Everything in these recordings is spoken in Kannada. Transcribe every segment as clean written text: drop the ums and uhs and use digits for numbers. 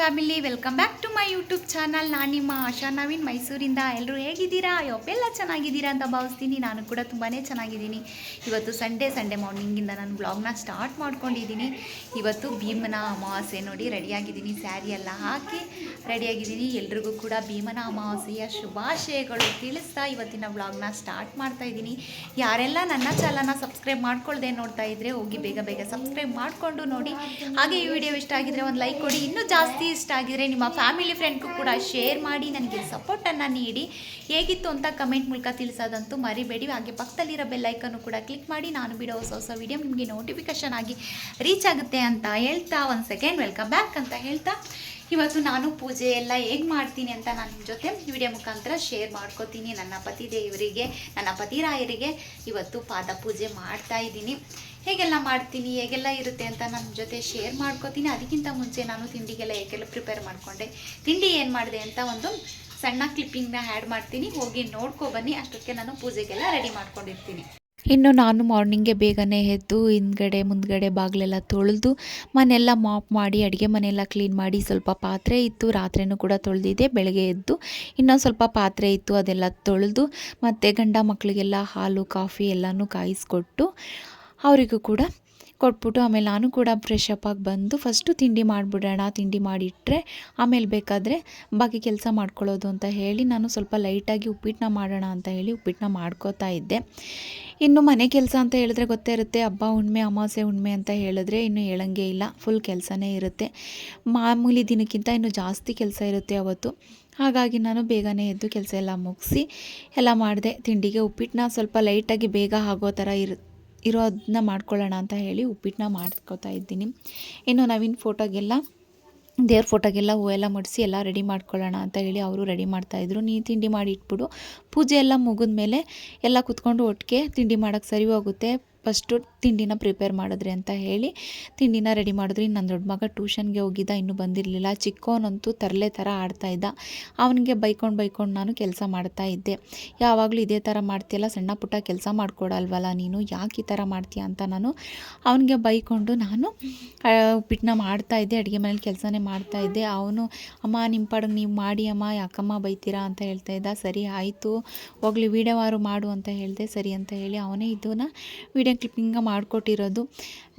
Family, welcome back to my YouTube channel. ನಾನು ನಿಮ್ಮ ಆಶಾ ನವೀನ್, ಮೈಸೂರಿಂದ. ಎಲ್ಲರೂ ಹೇಗಿದ್ದೀರಾ? ಎಲ್ಲ ಚೆನ್ನಾಗಿದ್ದೀರಾ ಅಂತ ಭಾವಿಸ್ತೀನಿ. ನಾನು ಕೂಡ ತುಂಬಾ ಚೆನ್ನಾಗಿದ್ದೀನಿ. ಇವತ್ತು ಸಂಡೇ ಮಾರ್ನಿಂಗಿಂದ ನಾನು ಬ್ಲಾಗ್ನ ಸ್ಟಾರ್ಟ್ ಮಾಡ್ಕೊಂಡಿದ್ದೀನಿ. ಇವತ್ತು ಭೀಮನ ಅಮಾವಾಸ್ಯೆ ನೋಡಿ, ರೆಡಿಯಾಗಿದ್ದೀನಿ. ಸ್ಯಾರಿ ಎಲ್ಲ ಹಾಕಿ ರೆಡಿಯಾಗಿದ್ದೀನಿ. ಎಲ್ರಿಗೂ ಕೂಡ ಭೀಮನ ಅಮಾವಾಸ್ಯೆಯ ಶುಭಾಶಯಗಳು ತಿಳಿಸ್ತಾ ಇವತ್ತಿನ ಬ್ಲಾಗ್ನ ಸ್ಟಾರ್ಟ್ ಮಾಡ್ತಾ ಇದ್ದೀನಿ. ಯಾರೆಲ್ಲ ನನ್ನ ಚಾನಲ್ನ ಸಬ್ಸ್ಕ್ರೈಬ್ ಮಾಡ್ಕೊಳ್ದೆ ನೋಡ್ತಾ ಇದ್ದರೆ ಹೋಗಿ ಬೇಗ ಸಬ್ಸ್ಕ್ರೈಬ್ ಮಾಡಿಕೊಂಡು ನೋಡಿ. ಹಾಗೆ ಈ ವಿಡಿಯೋ ಇಷ್ಟ ಆಗಿದ್ರೆ ಒಂದು ಲೈಕ್ ಕೊಡಿ. ಇನ್ನೂ ಜಾಸ್ತಿ ಇಷ್ಟ ಆಗಿದ್ರೆ ನಿಮ್ಮ ಫ್ಯಾಮಿಲಿ ಫ್ರೆಂಡ್ಗೂ ಕೂಡ ಶೇರ್ ಮಾಡಿ ನನಗೆ ಸಪೋರ್ಟನ್ನು ನೀಡಿ. ಹೇಗಿತ್ತು ಅಂತ ಕಮೆಂಟ್ ಮೂಲಕ ತಿಳಿಸೋದಂತೂ ಮರಿಬೇಡಿ. ಹಾಗೆ ಪಕ್ಕದಲ್ಲಿರೋ ಬೆಲ್ ಐಕನ್ನು ಕೂಡ ಕ್ಲಿಕ್ ಮಾಡಿ. ನಾನು ಬಿಡೋ ಹೊಸ ವಿಡಿಯೋ ನಿಮಗೆ ನೋಟಿಫಿಕೇಷನ್ ಆಗಿ ರೀಚ್ ಆಗುತ್ತೆ ಅಂತ ಹೇಳ್ತಾ, ಒಂದು ಸೆಕೆಂಡ್ ವೆಲ್ಕಮ್ ಬ್ಯಾಕ್ ಅಂತ ಹೇಳ್ತಾ, ಇವತ್ತು ನಾನು ಪೂಜೆ ಎಲ್ಲ ಹೇಗೆ ಮಾಡ್ತೀನಿ ಅಂತ ನಾನು ನಿಮ್ಮ ಜೊತೆ ವಿಡಿಯೋ ಮುಖಾಂತರ ಶೇರ್ ಮಾಡ್ಕೋತೀನಿ. ನನ್ನ ಪತಿದೇವರಿಗೆ, ನನ್ನ ಪತಿರಾಯರಿಗೆ ಇವತ್ತು ಪಾದ ಪೂಜೆ ಮಾಡ್ತಾ ಇದ್ದೀನಿ. ಹೇಗೆಲ್ಲ ಮಾಡ್ತೀನಿ, ಹೇಗೆಲ್ಲ ಇರುತ್ತೆ ಅಂತ ನನ್ನ ಜೊತೆ ಶೇರ್ ಮಾಡ್ಕೋತೀನಿ. ಅದಕ್ಕಿಂತ ಮುಂಚೆ ನಾನು ತಿಂಡಿಗೆಲ್ಲ ಹೇಗೆಲ್ಲ ಪ್ರಿಪೇರ್ ಮಾಡಿಕೊಂಡೆ, ತಿಂಡಿ ಏನು ಮಾಡಿದೆ ಅಂತ ಒಂದು ಸಣ್ಣ ಕ್ಲಿಪ್ಪಿಂಗ್ನ ಆ್ಯಡ್ ಮಾಡ್ತೀನಿ. ಹೋಗಿ ನೋಡ್ಕೊಬನ್ನಿ. ಅಷ್ಟಕ್ಕೆ ನಾನು ಪೂಜೆಗೆಲ್ಲ ರೆಡಿ ಮಾಡ್ಕೊಂಡಿರ್ತೀನಿ. ಇನ್ನು ನಾನು ಮಾರ್ನಿಂಗ್ಗೆ ಬೇಗನೆ ಎದ್ದು ಹಿಂದ್ಗಡೆ ಮುಂದ್ಗಡೆ ಬಾಗಿಲೆಲ್ಲ ತೊಳೆದು ಮನೆಯೆಲ್ಲ ಮಾಪ್ ಮಾಡಿ ಅಡುಗೆ ಮನೆಯೆಲ್ಲ ಕ್ಲೀನ್ ಮಾಡಿ, ಸ್ವಲ್ಪ ಪಾತ್ರೆ ಇತ್ತು, ರಾತ್ರಿನೂ ಕೂಡ ತೊಳೆದಿದ್ದೆ. ಬೆಳಗ್ಗೆ ಎದ್ದು ಇನ್ನೊಂದು ಸ್ವಲ್ಪ ಪಾತ್ರೆ ಇತ್ತು, ಅದೆಲ್ಲ ತೊಳೆದು ಮತ್ತು ಗಂಡ ಮಕ್ಕಳಿಗೆಲ್ಲ ಹಾಲು ಕಾಫಿ ಎಲ್ಲನೂ ಕಾಯಿಸ್ಕೊಟ್ಟು ಅವರಿಗೂ ಕೂಡ ಕೊಟ್ಬಿಟ್ಟು, ಆಮೇಲೆ ನಾನು ಕೂಡ ಫ್ರೆಶ್ ಅಪ್ ಆಗಿ ಬಂದು ಫಸ್ಟು ತಿಂಡಿ ಮಾಡಿಬಿಡೋಣ, ತಿಂಡಿ ಮಾಡಿಟ್ರೆ ಆಮೇಲೆ ಬೇಕಾದರೆ ಬಾಕಿ ಕೆಲಸ ಮಾಡ್ಕೊಳ್ಳೋದು ಅಂತ ಹೇಳಿ ನಾನು ಸ್ವಲ್ಪ ಲೈಟಾಗಿ ಉಪ್ಪಿಟ್ಟನ್ನ ಮಾಡೋಣ ಅಂತ ಹೇಳಿ ಉಪ್ಪಿಟ್ಟನ್ನ ಮಾಡ್ಕೋತಾ ಇದ್ದೆ. ಇನ್ನು ಮನೆ ಕೆಲಸ ಅಂತ ಹೇಳಿದ್ರೆ ಗೊತ್ತೇ ಇರುತ್ತೆ, ಹಬ್ಬ ಹುಣ್ಣಿಮೆ ಅಮಾವಾಸ್ಯೆ ಹುಣ್ಣಿಮೆ ಅಂತ ಹೇಳಿದ್ರೆ ಇನ್ನು ಹೇಳಂಗೆ ಇಲ್ಲ, ಫುಲ್ ಕೆಲಸನೇ ಇರುತ್ತೆ. ಮಾಮೂಲಿ ದಿನಕ್ಕಿಂತ ಇನ್ನೂ ಜಾಸ್ತಿ ಕೆಲಸ ಇರುತ್ತೆ ಅವತ್ತು. ಹಾಗಾಗಿ ನಾನು ಬೇಗನೆ ಎದ್ದು ಕೆಲಸ ಎಲ್ಲ ಮುಗಿಸಿ ಎಲ್ಲ ಮಾಡಿದೆ. ತಿಂಡಿಗೆ ಉಪ್ಪಿಟ್ಟನ್ನ ಸ್ವಲ್ಪ ಲೈಟಾಗಿ ಬೇಗ ಆಗೋ ಥರ ಇರೋದನ್ನ ಮಾಡ್ಕೊಳ್ಳೋಣ ಅಂತ ಹೇಳಿ ಉಪ್ಪಿಟ್ಟನ್ನ ಮಾಡ್ಕೋತಾ ಇದ್ದೀನಿ. ಇನ್ನು ನವೀನ್ ಫೋಟೋಗೆಲ್ಲ, ದೇವ್ರ ಫೋಟೋಗೆಲ್ಲ ಹೂವೆಲ್ಲ ಮುಡಿಸಿ ಎಲ್ಲ ರೆಡಿ ಮಾಡ್ಕೊಳ್ಳೋಣ ಅಂತ ಹೇಳಿ ಅವರು ರೆಡಿ ಮಾಡ್ತಾಯಿದ್ರು. ನೀನು ತಿಂಡಿ ಮಾಡಿ ಇಟ್ಬಿಡು, ಪೂಜೆ ಎಲ್ಲ ಮುಗಿದ ಮೇಲೆ ಎಲ್ಲ ಕುತ್ಕೊಂಡು ಒಟ್ಟಿಗೆ ತಿಂಡಿ ಮಾಡೋಕ್ಕೆ ಸರಿ ಹೋಗುತ್ತೆ, ಫಸ್ಟು ತಿಂಡಿನ ಪ್ರಿಪೇರ್ ಮಾಡಿದ್ರಿ ಅಂತ ಹೇಳಿ ತಿಂಡಿನ ರೆಡಿ ಮಾಡಿದ್ರಿ. ನನ್ನ ದೊಡ್ಡ ಮಗ ಟ್ಯೂಷನ್ಗೆ ಹೋಗಿದ್ದ, ಇನ್ನೂ ಬಂದಿರಲಿಲ್ಲ. ಚಿಕ್ಕವನಂತೂ ತರಲೆ ಥರ ಆಡ್ತಾಯಿದ್ದ. ಅವನಿಗೆ ಬೈಕೊಂಡು ನಾನು ಕೆಲಸ ಮಾಡ್ತಾ ಇದ್ದೆ. ಯಾವಾಗಲೂ ಇದೇ ಥರ ಮಾಡ್ತೀಯಲ್ಲ, ಸಣ್ಣ ಪುಟ್ಟ ಕೆಲಸ ಮಾಡಿಕೊಡಲ್ವಲ್ಲ ನೀನು, ಯಾಕೆ ಈ ಥರ ಮಾಡ್ತೀಯ ಅಂತ ನಾನು ಅವನಿಗೆ ಬೈಕೊಂಡು ನಾನು ಉಪ್ಪಿಟ್ಟನ್ನ ಮಾಡ್ತಾಯಿದ್ದೆ. ಅಡುಗೆ ಮನೇಲಿ ಕೆಲಸನೇ ಮಾಡ್ತಾಯಿದ್ದೆ. ಅವನು ಅಮ್ಮ ನಿಮ್ಮ ಪಾಡಿಗೆ ನೀವು ಮಾಡಿ ಅಮ್ಮ, ಯಾಕಮ್ಮ ಬೈತೀರಾ ಅಂತ ಹೇಳ್ತಾ ಇದ್ದ. ಸರಿ ಆಯಿತು ಹೋಗಲಿ ವಿಡಿಯೋವಾರು ಮಾಡು ಅಂತ ಹೇಳಿದೆ. ಸರಿ ಅಂತ ಹೇಳಿ ಅವನೇ ಇದನ್ನು ವಿಡಿಯೋ ಕ್ಲಿಪ್ಪಿಂಗ ಮಾಡಿಕೊಟ್ಟಿರೋದು.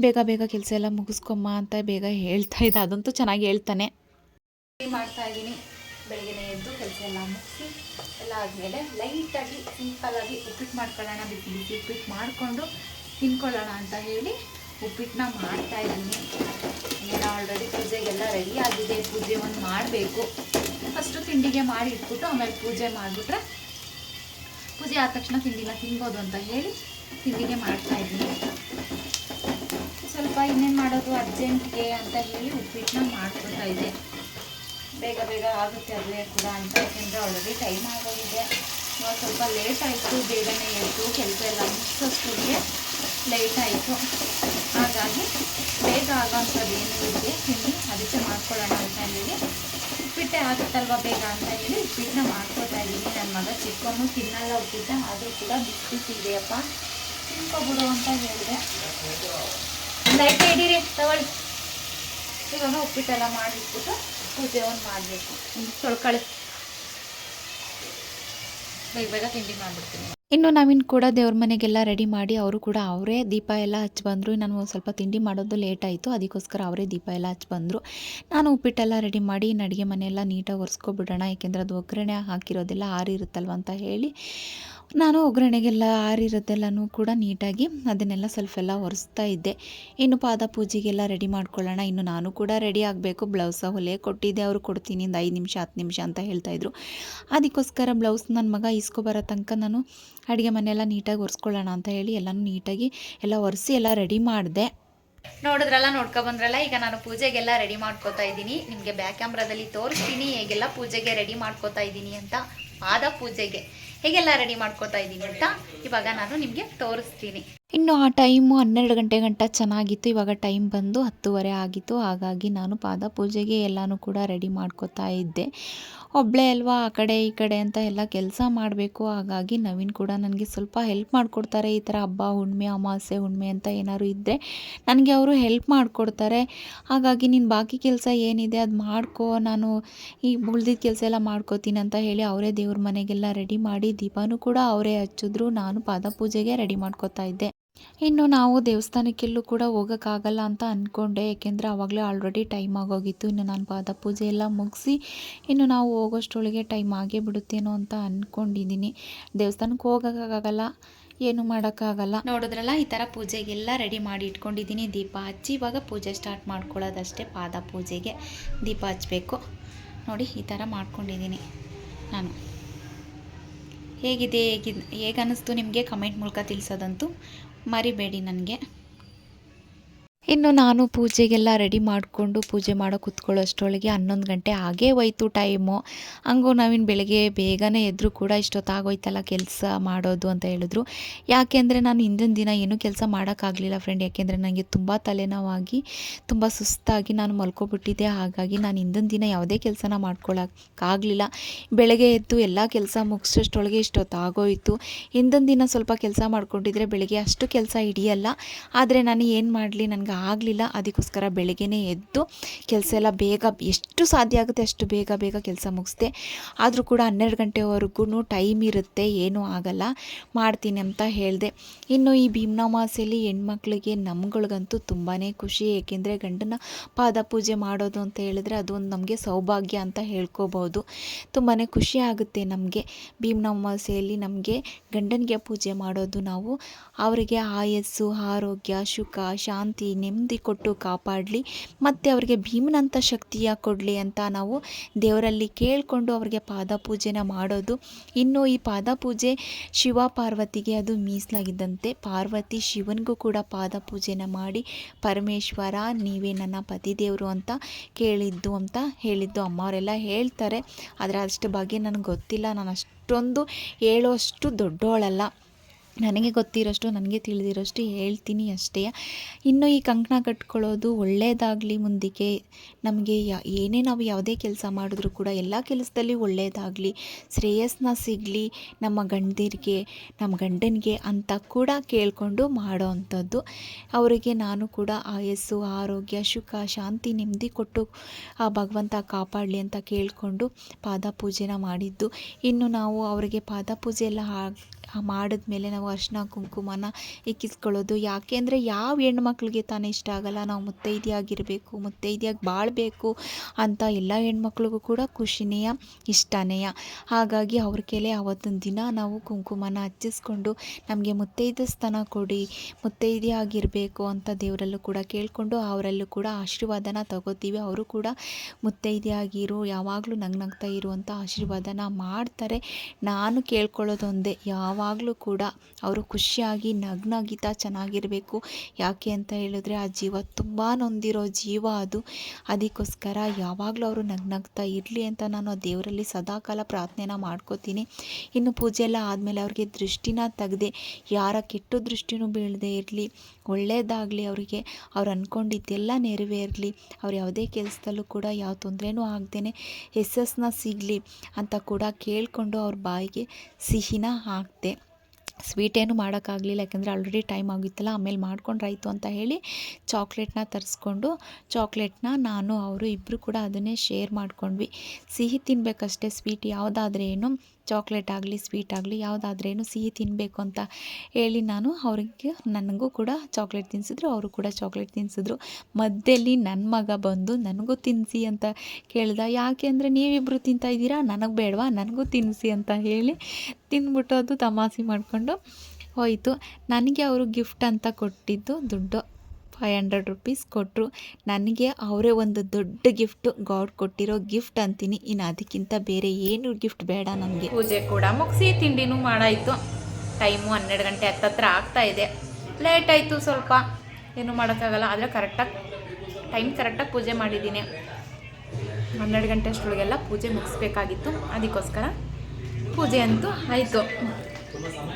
ಬೇಗ ಕೆಲಸ ಎಲ್ಲ ಮುಗಿಸ್ಕೊಮ್ಮ ಅಂತ ಬೇಗ ಹೇಳ್ತಾ ಇದ್ದ. ಅದಂತೂ ಚೆನ್ನಾಗಿ ಹೇಳ್ತಾನೆ. ಮಾಡ್ತಾ ಇದ್ದೀನಿ. ಬೆಳಗ್ಗೆ ಎದ್ದು ಕೆಲಸ ಎಲ್ಲ ಮುಗಿಸಿ ಎಲ್ಲ ಆದಮೇಲೆ ಲೈಟಾಗಿ ಸಿಂಪಲ್ಲಾಗಿ ಉಪ್ಪಿಟ್ಟು ಮಾಡ್ಕೊಳ್ಳೋಣ, ಬಿಸಿ ಉಪ್ಪಿಟ್ಟು ಮಾಡಿಕೊಂಡು ತಿನ್ಕೊಳ್ಳೋಣ ಅಂತ ಹೇಳಿ ಉಪ್ಪಿಟ್ಟನ್ನ ಮಾಡ್ತಾ ಇದ್ದೀನಿ. ಈಗ ಆಲ್ರೆಡಿ ಪೂಜೆಗೆಲ್ಲ ರೆಡಿ ಆಗಿದೆ. ಪೂಜೆ ಒಂದು ಮಾಡಬೇಕು. ಫಸ್ಟು ತಿಂಡಿಗೆ ಮಾಡಿ ಇಟ್ಬಿಟ್ಟು ಆಮೇಲೆ ಪೂಜೆ ಮಾಡಿಬಿಟ್ರೆ ಪೂಜೆ ಆದ ತಕ್ಷಣ ತಿಂಡಿನ ತಿನ್ಬೋದು ಅಂತ ಹೇಳಿ ತಿಂಡಿಗೆ ಮಾಡ್ತಾಯಿದ್ದೀನಿ. ಸ್ವಲ್ಪ ಇನ್ನೇನು ಮಾಡೋದು ಅರ್ಜೆಂಟ್ಗೆ ಅಂತ ಹೇಳಿ ಉಪ್ಪಿಟ್ಟನ್ನ ಮಾಡ್ಕೊತಾ ಇದ್ದೆ. ಬೇಗ ಆಗುತ್ತೆ ಅದುವೇ ಕೂಡ ಅಂತ, ಯಾಕೆಂದರೆ ಆಲ್ರೆಡಿ ಟೈಮ್ ಆಗೋಗಿದೆ. ಇವಾಗ ಸ್ವಲ್ಪ ಲೇಟ್ ಆಯಿತು, ಬೇಗನೆ ಎದ್ದು ಕೆಲಸ ಎಲ್ಲ ಮುಗಿಸೋಷ್ಟೊತ್ತಿಗೆ ಲೇಟ್ ಆಯಿತು. ಹಾಗಾಗಿ ಬೇಗ ಆಗೋಂಥದ್ದು ಏನು ಇದೆ ತಿಂಡಿ, ಅದಕ್ಕೆ ಮಾಡ್ಕೊಳ್ಳೋಣ ಅಂತ ಹೇಳಿ ಉಪ್ಪಿಟ್ಟೆ ಆಗುತ್ತಲ್ವ ಬೇಗ ಅಂತ ಹೇಳಿ ಉಪ್ಪಿಟ್ಟನ್ನ ಮಾಡ್ಕೊತಾ ಇದ್ದೀನಿ. ನನ್ನ ಮಗ ಚಿಕ್ಕವನು ತಿನ್ನಲ್ಲ ಉಪ್ಪಿಟ್ಟ, ಆದರೂ ಕೂಡ ಬಿಸ್ಬಿಸಿ ಇದೆಯಪ್ಪ ತಿನ್ಕೊಬಿಡು ಅಂತ ಹೇಳಿದೆ. ಲೈಟ್ ಹಿಡೀರಿ ತಗೊಳ್ಳಿ. ಇವಾಗ ಉಪ್ಪಿಟ್ಟೆಲ್ಲ ಮಾಡಿಟ್ಬಿಟ್ಟು ಪೂಜೆ ಒಂದು ಮಾಡಬೇಕು. ತೊಳ್ಕೊಳ್ಳಿ, ಬೇಗ ತಿಂಡಿ ಮಾಡಿಬಿಡ್ತೀನಿ. ಇನ್ನು ನವೀನ್ ಕೂಡ ದೇವ್ರ ಮನೆಗೆಲ್ಲ ರೆಡಿ ಮಾಡಿ ಅವರು ಕೂಡ ಅವರೇ ದೀಪ ಎಲ್ಲ ಹಚ್ಚಿ ಬಂದರು. ನಾನು ಸ್ವಲ್ಪ ತಿಂಡಿ ಮಾಡೋದು ಲೇಟ್ ಆಯಿತು, ಅದಕ್ಕೋಸ್ಕರ ಅವರೇ ದೀಪ ಎಲ್ಲ ಹಚ್ಚಿ ಬಂದರು. ನಾನು ಉಪ್ಪಿಟ್ಟೆಲ್ಲ ರೆಡಿ ಮಾಡಿ ಇನ್ನು ಅಡುಗೆ ಮನೆಯೆಲ್ಲ ನೀಟಾಗಿ ಒರೆಸ್ಕೊಬಿಡೋಣ, ಯಾಕೆಂದರೆ ಅದು ಒಗ್ಗರಣೆ ಹಾಕಿರೋದೆಲ್ಲ ಆರಿರುತ್ತಲ್ವ ಅಂತ ಹೇಳಿ ನಾನು ಒಗ್ಗರಣೆಗೆಲ್ಲ ಆರಿರೋದೆಲ್ಲನೂ ಕೂಡ ನೀಟಾಗಿ ಅದನ್ನೆಲ್ಲ ಸ್ವಲ್ಪ ಎಲ್ಲ ಒರೆಸ್ತಾ ಇದ್ದೆ. ಇನ್ನು ಪಾದ ಪೂಜೆಗೆಲ್ಲ ರೆಡಿ ಮಾಡ್ಕೊಳ್ಳೋಣ. ಇನ್ನು ನಾನು ಕೂಡ ರೆಡಿ ಆಗಬೇಕು. ಬ್ಲೌಸ ಹೊಲೆ ಕೊಟ್ಟಿದ್ದೆ, ಅವರು ಕೊಡ್ತೀನಿ ಒಂದು 5 ನಿಮಿಷ 10 ನಿಮಿಷ ಅಂತ ಹೇಳ್ತಾಯಿದ್ರು. ಅದಕ್ಕೋಸ್ಕರ ಬ್ಲೌಸ್ ನನ್ನ ಮಗ ಇಸ್ಕೊಬರೋ ತನಕ ನಾನು ಅಡುಗೆ ಮನೆಯೆಲ್ಲ ನೀಟಾಗಿ ಒರೆಸ್ಕೊಳ್ಳೋಣ ಅಂತ ಹೇಳಿ ಎಲ್ಲನೂ ನೀಟಾಗಿ ಎಲ್ಲ ಒರೆಸಿ ಎಲ್ಲ ರೆಡಿ ಮಾಡಿದೆ. ನೋಡಿದ್ರಲ್ಲ, ನೋಡ್ಕೊಬಂದ್ರಲ್ಲ. ಈಗ ನಾನು ಪೂಜೆಗೆಲ್ಲ ರೆಡಿ ಮಾಡ್ಕೋತಾ ಇದ್ದೀನಿ. ನಿಮಗೆ ಬ್ಯಾಕ್ ಕ್ಯಾಮ್ರಾದಲ್ಲಿ ತೋರಿಸ್ತೀನಿ ಹೇಗೆಲ್ಲ ಪೂಜೆಗೆ ರೆಡಿ ಮಾಡ್ಕೋತಾ ಇದ್ದೀನಿ ಅಂತ. ಪಾದ ಪೂಜೆಗೆ ಹೇಗೆಲ್ಲ ರೆಡಿ ಮಾಡ್ಕೋತಾ ಇದ್ದೀನಿ ಅಂತ ಇವಾಗ ನಾನು ನಿಮಗೆ ತೋರಿಸ್ತೀನಿ. ಇನ್ನು ಆ ಟೈಮು 12 ಗಂಟೆ ಗಂಟ ಚೆನ್ನಾಗಿತ್ತು. ಇವಾಗ ಟೈಮ್ ಬಂದು 10:30 ಆಗಿತ್ತು. ಹಾಗಾಗಿ ನಾನು ಪಾದಪೂಜೆಗೆ ಎಲ್ಲನೂ ಕೂಡ ರೆಡಿ ಮಾಡ್ಕೋತಾ ಇದ್ದೆ. ಒಬ್ಬಳೇ ಅಲ್ವಾ, ಆ ಕಡೆ ಈ ಕಡೆ ಅಂತ ಎಲ್ಲ ಕೆಲಸ ಮಾಡಬೇಕು. ಹಾಗಾಗಿ ನವೀನ್ ಕೂಡ ನನಗೆ ಸ್ವಲ್ಪ ಹೆಲ್ಪ್ ಮಾಡಿಕೊಡ್ತಾರೆ. ಈ ಥರ ಹಬ್ಬ, ಹುಣ್ಣಿಮೆ, ಅಮಾವಾಸ್ಯೆ, ಹುಣ್ಣಿಮೆ ಅಂತ ಏನಾದ್ರು ಇದ್ದರೆ ನನಗೆ ಅವರು ಹೆಲ್ಪ್ ಮಾಡಿಕೊಡ್ತಾರೆ. ಹಾಗಾಗಿ ನೀನು ಬಾಕಿ ಕೆಲಸ ಏನಿದೆ ಅದು ಮಾಡ್ಕೋ, ನಾನು ಈ ಉಳ್ದಿದ್ದ ಕೆಲಸ ಎಲ್ಲ ಮಾಡ್ಕೋತೀನಿ ಅಂತ ಹೇಳಿ ಅವರೇ ದೇವ್ರ ಮನೆಗೆಲ್ಲ ರೆಡಿ ಮಾಡಿ ದೀಪನೂ ಕೂಡ ಅವರೇ ಹಚ್ಚಿದ್ರು. ನಾನು ಪಾದಪೂಜೆಗೆ ರೆಡಿ ಮಾಡ್ಕೋತಾ ಇದ್ದೆ. ಇನ್ನು ನಾವು ದೇವಸ್ಥಾನಕ್ಕೆಲ್ಲೂ ಕೂಡ ಹೋಗೋಕ್ಕಾಗಲ್ಲ ಅಂತ ಅಂದ್ಕೊಂಡೆ, ಏಕೆಂದರೆ ಆವಾಗಲೇ ಆಲ್ರೆಡಿ ಟೈಮ್ ಆಗೋಗಿತ್ತು. ಇನ್ನು ನಾನು ಪಾದಪೂಜೆ ಎಲ್ಲ ಮುಗಿಸಿ ಇನ್ನು ನಾವು ಹೋಗೋಷ್ಟರೊಳಗೆ ಟೈಮ್ ಆಗೇ ಬಿಡುತ್ತೇನೋ ಅಂತ ಅಂದ್ಕೊಂಡಿದ್ದೀನಿ. ದೇವಸ್ಥಾನಕ್ಕೆ ಹೋಗೋಕ್ಕಾಗಲ್ಲ, ಏನು ಮಾಡೋಕ್ಕಾಗಲ್ಲ. ನೋಡಿದ್ರಲ್ಲ, ಈ ಥರ ಪೂಜೆಗೆಲ್ಲ ರೆಡಿ ಮಾಡಿ ಇಟ್ಕೊಂಡಿದ್ದೀನಿ. ದೀಪ ಹಚ್ಚಿ ಇವಾಗ ಪೂಜೆ ಸ್ಟಾರ್ಟ್ ಮಾಡ್ಕೊಳ್ಳೋದಷ್ಟೇ. ಪಾದ ಪೂಜೆಗೆ ದೀಪ ಹಚ್ಚಬೇಕು ನೋಡಿ, ಈ ಥರ ಮಾಡ್ಕೊಂಡಿದ್ದೀನಿ ನಾನು. ಹೇಗೆ ಅನ್ನಿಸ್ತು ನಿಮಗೆ ಕಮೆಂಟ್ ಮೂಲಕ ತಿಳಿಸೋದಂತೂ ಮರಿಬೇಡಿ ನನಗೆ. ಇನ್ನು ನಾನು ಪೂಜೆಗೆಲ್ಲ ರೆಡಿ ಮಾಡಿಕೊಂಡು ಪೂಜೆ ಮಾಡೋ ಕೂತ್ಕೊಳ್ಳೋಷ್ಟರೊಳಗೆ 11 ಗಂಟೆ ಆಗೇ ಹೋಯ್ತು ಟೈಮು. ಹಂಗೂ ನಾವಿನ್ನು ಬೆಳಗ್ಗೆ ಬೇಗನೆ ಎದ್ದರೂ ಕೂಡ ಇಷ್ಟೊತ್ತಾಗೋಯ್ತಲ್ಲ ಕೆಲಸ ಮಾಡೋದು ಅಂತ ಹೇಳಿದ್ರು. ಯಾಕೆಂದರೆ ನಾನು ಹಿಂದಿನ ದಿನ ಏನೂ ಕೆಲಸ ಮಾಡೋಕ್ಕಾಗಲಿಲ್ಲ ಫ್ರೆಂಡ್. ಯಾಕೆಂದರೆ ನನಗೆ ತುಂಬ ತಲೆನೋವಾಗಿ ತುಂಬ ಸುಸ್ತಾಗಿ ನಾನು ಮಲ್ಕೊಬಿಟ್ಟಿದ್ದೆ. ಹಾಗಾಗಿ ನಾನು ಹಿಂದಿನ ದಿನ ಯಾವುದೇ ಕೆಲಸನ ಮಾಡ್ಕೊಳ್ಳೋಕ್ಕಾಗಲಿಲ್ಲ. ಬೆಳಗ್ಗೆ ಎದ್ದು ಎಲ್ಲ ಕೆಲಸ ಮುಗಿಸೋಷ್ಟರೊಳಗೆ ಇಷ್ಟೊತ್ತಾಗೋಯಿತು. ಹಿಂದಿನ ದಿನ ಸ್ವಲ್ಪ ಕೆಲಸ ಮಾಡ್ಕೊಂಡಿದ್ರೆ ಬೆಳಗ್ಗೆ ಅಷ್ಟು ಕೆಲಸ ಹಿಡಿಯಲ್ಲ. ಆದರೆ ನಾನು ಏನು ಮಾಡಲಿ, ನನಗೆ ಆಗಲಿಲ್ಲ. ಅದಕ್ಕೋಸ್ಕರ ಬೆಳಗ್ಗೆನೇ ಎದ್ದು ಕೆಲಸ ಎಲ್ಲ ಬೇಗ ಎಷ್ಟು ಸಾಧ್ಯ ಆಗುತ್ತೆ ಅಷ್ಟು ಬೇಗ ಕೆಲಸ ಮುಗಿಸ್ದೆ. ಆದರೂ ಕೂಡ 12 ಗಂಟೆವರೆಗೂ ಟೈಮ್ ಇರುತ್ತೆ, ಏನೂ ಆಗಲ್ಲ, ಮಾಡ್ತೀನಿ ಅಂತ ಹೇಳಿದೆ. ಇನ್ನು ಈ ಭೀಮನಾಮಾಸೆಯಲ್ಲಿ ಹೆಣ್ಮಕ್ಳಿಗೆ ನಮ್ಗಳಿಗಂತೂ ತುಂಬಾ ಖುಷಿ. ಏಕೆಂದರೆ ಗಂಡನ ಪಾದಪೂಜೆ ಮಾಡೋದು ಅಂತ ಹೇಳಿದ್ರೆ ಅದೊಂದು ನಮಗೆ ಸೌಭಾಗ್ಯ ಅಂತ ಹೇಳ್ಕೋಬೋದು. ತುಂಬಾ ಖುಷಿ ಆಗುತ್ತೆ ನಮಗೆ. ಭೀಮನಾಮಾಸೆಯಲ್ಲಿ ನಮಗೆ ಗಂಡನಿಗೆ ಪೂಜೆ ಮಾಡೋದು, ನಾವು ಅವರಿಗೆ ಆಯಸ್ಸು, ಆರೋಗ್ಯ, ಸುಖ, ಶಾಂತಿ, ನೆಮ್ಮದಿ ಕೊಟ್ಟು ಕಾಪಾಡಲಿ, ಮತ್ತು ಅವರಿಗೆ ಭೀಮನಂಥ ಶಕ್ತಿಯ ಕೊಡಲಿ ಅಂತ ನಾವು ದೇವರಲ್ಲಿ ಕೇಳಿಕೊಂಡು ಅವರಿಗೆ ಪಾದಪೂಜೆನ ಮಾಡೋದು. ಇನ್ನು ಈ ಪಾದಪೂಜೆ ಶಿವ ಪಾರ್ವತಿಗೆ ಅದು ಮೀಸಲಾಗಿದ್ದಂತೆ. ಪಾರ್ವತಿ ಶಿವನಿಗೂ ಕೂಡ ಪಾದಪೂಜೆನ ಮಾಡಿ, ಪರಮೇಶ್ವರ ನೀವೇ ನನ್ನ ಪತಿದೇವರು ಅಂತ ಕೇಳಿದ್ದು ಅಂತ ಹೇಳಿದ್ದು ಅಮ್ಮವರೆಲ್ಲ ಹೇಳ್ತಾರೆ. ಆದರೆ ಅಷ್ಟು ಬಗ್ಗೆ ನನಗೆ ಗೊತ್ತಿಲ್ಲ. ನಾನು ಅಷ್ಟೊಂದು ಹೇಳೋಷ್ಟು ದೊಡ್ಡೋಳಲ್ಲ. ನನಗೆ ಗೊತ್ತಿರೋಷ್ಟು, ನನಗೆ ತಿಳಿದಿರೋಷ್ಟು ಹೇಳ್ತೀನಿ ಅಷ್ಟೇ. ಇನ್ನು ಈ ಕಂಕಣ ಕಟ್ಕೊಳ್ಳೋದು ಒಳ್ಳೆಯದಾಗಲಿ, ಮುಂದಕ್ಕೆ ನಮಗೆ ಏನೇ ನಾವು ಯಾವುದೇ ಕೆಲಸ ಮಾಡಿದ್ರೂ ಕೂಡ ಎಲ್ಲ ಕೆಲಸದಲ್ಲಿ ಒಳ್ಳೆಯದಾಗಲಿ, ಶ್ರೇಯಸ್ಸನ್ನ ಸಿಗಲಿ ನಮ್ಮ ಗಂಡರಿಗೆ, ನಮ್ಮ ಗಂಡನಿಗೆ ಅಂತ ಕೂಡ ಕೇಳಿಕೊಂಡು ಮಾಡೋ ಅಂಥದ್ದು. ಅವರಿಗೆ ನಾನು ಕೂಡ ಆಯಸ್ಸು, ಆರೋಗ್ಯ, ಸುಖ, ಶಾಂತಿ, ನೆಮ್ಮದಿ ಕೊಟ್ಟು ಆ ಭಗವಂತ ಕಾಪಾಡಲಿ ಅಂತ ಕೇಳಿಕೊಂಡು ಪಾದಪೂಜೆನ ಮಾಡಿದ್ದು. ಇನ್ನು ನಾವು ಅವರಿಗೆ ಪಾದಪೂಜೆ ಎಲ್ಲ ಮಾಡಿದ್ಮೇಲೆ ನಾವು ಅರಿಶಿನ ಕುಂಕುಮನ ಇಕ್ಕಿಸ್ಕೊಳ್ಳೋದು. ಯಾಕೆ ಅಂದರೆ ಯಾವ ಹೆಣ್ಮಕ್ಳಿಗೆ ತಾನೇ ಇಷ್ಟ ಆಗಲ್ಲ, ನಾವು ಮುತ್ತೈದೆಯಾಗಿರಬೇಕು, ಮುತ್ತೈದೆಯಾಗಿ ಬಾಳಬೇಕು ಅಂತ ಎಲ್ಲ ಹೆಣ್ಮಕ್ಳಿಗೂ ಕೂಡ ಖುಷಿನೇ, ಇಷ್ಟನೇ. ಹಾಗಾಗಿ ಅವ್ರ ಕೈಲೇ ಆವತ್ತಿನ ದಿನ ನಾವು ಕುಂಕುಮನ ಹಚ್ಚಿಸ್ಕೊಂಡು ನಮಗೆ ಮುತ್ತೈದೆ ಸ್ಥಾನ ಕೊಡಿ, ಮುತ್ತೈದೆಯಾಗಿರಬೇಕು ಅಂತ ದೇವರಲ್ಲೂ ಕೂಡ ಕೇಳಿಕೊಂಡು ಅವರಲ್ಲೂ ಕೂಡ ಆಶೀರ್ವಾದನ ತಗೋತೀವಿ. ಅವರು ಕೂಡ ಮುತ್ತೈದೆಯಾಗಿರು, ಯಾವಾಗಲೂ ನಗ್ನಗ್ತಾ ಇರುವಂಥ ಆಶೀರ್ವಾದನ ಮಾಡ್ತಾರೆ. ನಾನು ಕೇಳ್ಕೊಳ್ಳೋದೊಂದೇ, ಯಾವಾಗಲೂ ಕೂಡ ಅವರು ಖುಷಿಯಾಗಿ ನಗ್ನಗಿತಾ ಚೆನ್ನಾಗಿರಬೇಕು. ಯಾಕೆ ಅಂತ ಹೇಳಿದ್ರೆ ಆ ಜೀವ ತುಂಬ ನೊಂದಿರೋ ಜೀವ ಅದು. ಅದಕ್ಕೋಸ್ಕರ ಯಾವಾಗಲೂ ಅವರು ನಗ್ನಗ್ತಾ ಇರಲಿ ಅಂತ ನಾನು ದೇವರಲ್ಲಿ ಸದಾಕಾಲ ಪ್ರಾರ್ಥನೆನ ಮಾಡ್ಕೋತೀನಿ. ಇನ್ನು ಪೂಜೆ ಎಲ್ಲ ಆದಮೇಲೆ ಅವ್ರಿಗೆ ದೃಷ್ಟಿನ ತೆಗೆದೆ, ಯಾರ ಕೆಟ್ಟ ದೃಷ್ಟಿನೂ ಬೀಳದೆ ಇರಲಿ, ಒಳ್ಳೆಯದಾಗಲಿ, ಅವರಿಗೆ ಅವ್ರು ಅಂದ್ಕೊಂಡಿದ್ದೆಲ್ಲ ನೆರವೇರಲಿ, ಅವ್ರು ಯಾವುದೇ ಕೆಲಸದಲ್ಲೂ ಕೂಡ ಯಾವ ತೊಂದರೆನೂ ಆಗ್ದೇ ಯಶಸ್ಸನ್ನ ಸಿಗಲಿ ಅಂತ ಕೂಡ ಕೇಳಿಕೊಂಡು ಅವ್ರ ಬಾಯಿಗೆ ಸಿಹಿನ ಹಾಕಿದೆ. ಸ್ವೀಟ್ ಏನು ಮಾಡೋಕ್ಕಾಗಲಿಲ್ಲ, ಯಾಕೆಂದರೆ ಆಲ್ರೆಡಿ ಟೈಮ್ ಆಗಿತ್ತಲ್ಲ. ಆಮೇಲೆ ಮಾಡ್ಕೊಂಡ್ರಾಯ್ತು ಅಂತ ಹೇಳಿ ಚಾಕ್ಲೇಟ್ನ ತರಿಸ್ಕೊಂಡು ಚಾಕ್ಲೇಟ್ನ ನಾನು ಅವರು ಇಬ್ಬರು ಕೂಡ ಅದನ್ನೇ ಶೇರ್ ಮಾಡ್ಕೊಂಡ್ವಿ. ಸಿಹಿ ತಿನ್ನಬೇಕಷ್ಟೇ, ಸ್ವೀಟ್ ಯಾವುದಾದ್ರೇನು, ಚಾಕ್ಲೇಟ್ ಆಗಲಿ ಸ್ವೀಟ್ ಆಗಲಿ ಯಾವುದಾದ್ರೇನು ಸಿಹಿ ತಿನ್ನಬೇಕು ಅಂತ ಹೇಳಿ ನಾನು ಅವ್ರಿಗೆ, ನನಗೂ ಕೂಡ ಚಾಕ್ಲೇಟ್ ತಿನ್ನಿಸಿದ್ರು, ಅವರು ಕೂಡ ಚಾಕ್ಲೇಟ್ ತಿನ್ನಿಸಿದ್ರು. ಮಧ್ಯದಲ್ಲಿ ನನ್ನ ಮಗ ಬಂದು ನನಗೂ ತಿನ್ನಿಸಿ ಅಂತ ಕೇಳ್ದ. ಯಾಕೆ ಅಂದರೆ ನೀವಿಬ್ಬರು ತಿಂತಾಯಿದ್ದೀರಾ, ನನಗೆ ಬೇಡವಾ, ನನಗೂ ತಿನ್ನಿಸಿ ಅಂತ ಹೇಳಿ ತಿಂದ್ಬಿಟ್ಟು ಅದು ತಮಾಷೆ ಮಾಡಿಕೊಂಡು ಹೋಯಿತು. ನನಗೆ ಅವರು ಗಿಫ್ಟ್ ಅಂತ ಕೊಟ್ಟಿದ್ದು ದುಡ್ಡು 500 ರುಪೀಸ್ ಕೊಟ್ಟರು. ನನಗೆ ಅವರೇ ಒಂದು ದೊಡ್ಡ ಗಿಫ್ಟು, ಗಾಡ್ ಕೊಟ್ಟಿರೋ ಗಿಫ್ಟ್ ಅಂತೀನಿ. ಇನ್ನು ಅದಕ್ಕಿಂತ ಬೇರೆ ಏನು ಗಿಫ್ಟ್ ಬೇಡ ನನಗೆ. ಪೂಜೆ ಕೂಡ ಮುಗಿಸಿ ತಿಂಡಿನೂ ಮಾಡಾಯಿತು. ಟೈಮು 12 ಗಂಟೆ ಹತ್ತತ್ರ ಆಗ್ತಾಯಿದೆ. ಲೇಟ್ ಆಯಿತು ಸ್ವಲ್ಪ, ಏನೂ ಮಾಡೋಕ್ಕಾಗಲ್ಲ. ಆದರೆ ಕರೆಕ್ಟಾಗಿ ಪೂಜೆ ಮಾಡಿದ್ದೀನಿ. 12 ಗಂಟೆ ಅಷ್ಟರೊಳಗೆಲ್ಲ ಪೂಜೆ ಮುಗಿಸ್ಬೇಕಾಗಿತ್ತು. ಅದಕ್ಕೋಸ್ಕರ ಪೂಜೆ ಅಂತೂ ಆಯಿತು.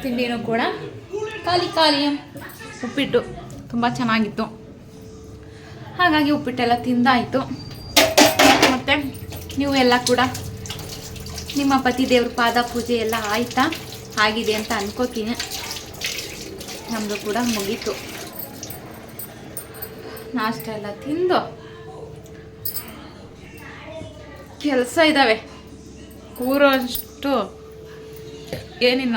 ತಿಂಡಿನೂ ಕೂಡ ಖಾಲಿ ಉಪ್ಪಿಟ್ಟು ತುಂಬ ಚೆನ್ನಾಗಿತ್ತು. ಹಾಗಾಗಿ ಉಪ್ಪಿಟ್ಟೆಲ್ಲ ತಿಂದಾಯಿತು. ಮತ್ತು ನೀವು ಎಲ್ಲ ಕೂಡ ನಿಮ್ಮ ಪತಿ ದೇವ್ರ ಪಾದ ಪೂಜೆ ಎಲ್ಲ ಆಯಿತಾ? ಆಗಿದೆ ಅಂತ ಅನ್ಕೋತೀನಿ. ನಮ್ಮದು ಕೂಡ ಮುಗೀತು. ನಾಷ್ಟ ಎಲ್ಲ ತಿಂದು ಕೆಲಸ ಇದ್ದಾವೆ, ಕೂರೋ ಅಷ್ಟು ಏನಿಲ್ಲ,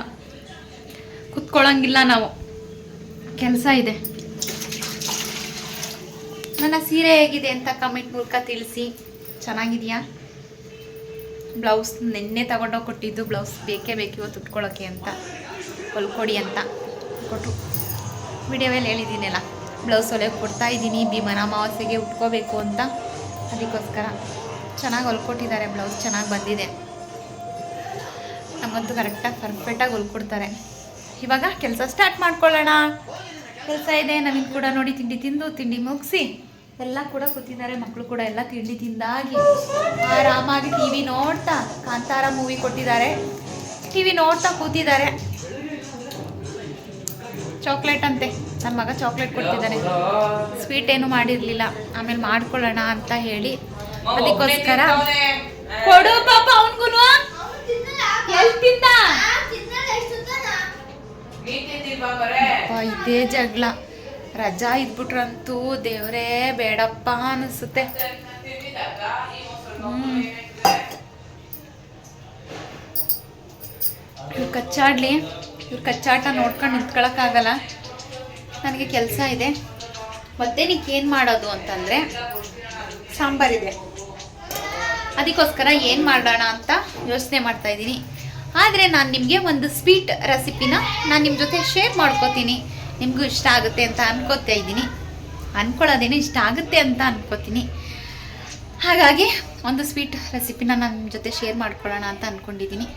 ಕುತ್ಕೊಳ್ಳೋಂಗಿಲ್ಲ ನಾವು, ಕೆಲಸ ಇದೆ. ನನ್ನ ಸೀರೆ ಹೇಗಿದೆ ಅಂತ ಕಮೆಂಟ್ ಮೂಲಕ ತಿಳಿಸಿ. ಚೆನ್ನಾಗಿದೆಯಾ? ಬ್ಲೌಸ್ ನಿನ್ನೆ ತಗೊಂಡೋಗಿ ಕೊಟ್ಟಿದ್ದು, ಬ್ಲೌಸ್ ಬೇಕೇ ಬೇಕು ಇವತ್ತು ಉಟ್ಕೊಳ್ಳೋಕ್ಕೆ ಅಂತ, ಹೊಲ್ಕೊಡಿ ಅಂತ ಕೊಟ್ಟು ವಿಡಿಯೋದಲ್ಲಿ ಹೇಳಿದ್ದೀನಲ್ಲ, ಬ್ಲೌಸ್ ಹೊಲಿಯೋಕ್ಕೆ ಕೊಡ್ತಾಯಿದ್ದೀನಿ. ಭೀಮನ ಅಮಾವಾಸ್ಯೆಗೆ ಉಟ್ಕೋಬೇಕು ಅಂತ, ಅದಕ್ಕೋಸ್ಕರ ಚೆನ್ನಾಗಿ ಹೊಲ್ಕೊಟ್ಟಿದ್ದಾರೆ. ಬ್ಲೌಸ್ ಚೆನ್ನಾಗಿ ಬಂದಿದೆ. ನಮಗಂತೂ ಕರೆಕ್ಟಾಗಿ ಪರ್ಫೆಕ್ಟಾಗಿ ಹೊಲ್ಕೊಡ್ತಾರೆ. ಇವಾಗ ಕೆಲಸ ಸ್ಟಾರ್ಟ್ ಮಾಡ್ಕೊಳ್ಳೋಣ. ಕೆಲಸ ಇದೆ. ನವೀನ್ ಕೂಡ ನೋಡಿ ತಿಂಡಿ ಮುಗಿಸಿ ಎಲ್ಲ ಕೂಡ ಕೂತಿದ್ದಾರೆ. ಮಕ್ಕಳು ಕೂಡ ಎಲ್ಲ ತಿಂಡಿ ತಿಂದಾಗಿ ಆರಾಮಾಗಿ ಟಿ ವಿ ನೋಡ್ತಾ, ಕಾಂತಾರ ಮೂವಿ ಕೊಟ್ಟಿದ್ದಾರೆ, ಟಿ ವಿ ನೋಡ್ತಾ ಕೂತಿದ್ದಾರೆ. ಚಾಕ್ಲೇಟ್ ಅಂತೆ, ನನ್ನ ಮಗ ಚಾಕ್ಲೇಟ್ ಕೊಡ್ತಿದ್ದಾನೆ. ಸ್ವೀಟ್ ಏನು ಮಾಡಿರಲಿಲ್ಲ, ಆಮೇಲೆ ಮಾಡ್ಕೊಳ್ಳೋಣ ಅಂತ ಹೇಳಿ ಅದಕ್ಕೋಸ್ಕರ ಕೊಡು ಪಾಪ ಅವನಿಗೂ. ಇದೇ ಜಗಳ. ರಜಾ ಇದ್ಬಿಟ್ರಂತೂ ದೇವ್ರೇ ಬೇಡಪ್ಪ ಅನಿಸುತ್ತೆ. ಇವ್ರು ಕಚ್ಚಾಡ್ಲಿ, ಇವ್ರು ಕಚ್ಚಾಟ ನೋಡ್ಕೊಂಡು ನಿಂತ್ಕೊಳಕ್ಕಾಗಲ್ಲ. ನನಗೆ ಕೆಲಸ ಇದೆ. ಮತ್ತೇನಕ್ಕೆ ಏನು ಮಾಡೋದು ಅಂತಂದರೆ, ಸಾಂಬಾರಿದೆ, ಅದಕ್ಕೋಸ್ಕರ ಏನು ಮಾಡೋಣ ಅಂತ ಯೋಚನೆ ಮಾಡ್ತಾ ಇದ್ದೀನಿ. ಆದರೆ ನಾನು ನಿಮಗೆ ಒಂದು ಸ್ವೀಟ್ ರೆಸಿಪಿನ ನಾನು ನಿಮ್ಮ ಜೊತೆ ಶೇರ್ ಮಾಡ್ಕೋತೀನಿ. ನಿಮಗೂ ಇಷ್ಟ ಆಗುತ್ತೆ ಅಂತ ಅನ್ಕೋತಾ ಇದ್ದೀನಿ. ಅಂದ್ಕೊಳ್ಳೋದೇನು ಇಷ್ಟ ಆಗುತ್ತೆ ಅಂತ ಅನ್ಕೋತೀನಿ. ಹಾಗಾಗಿ ಒಂದು ಸ್ವೀಟ್ ರೆಸಿಪಿನ ನಾನು ನಿಮ್ಮ ಜೊತೆ ಶೇರ್ ಮಾಡ್ಕೊಳ್ಳೋಣ ಅಂತ ಅಂದ್ಕೊಂಡಿದ್ದೀನಿ.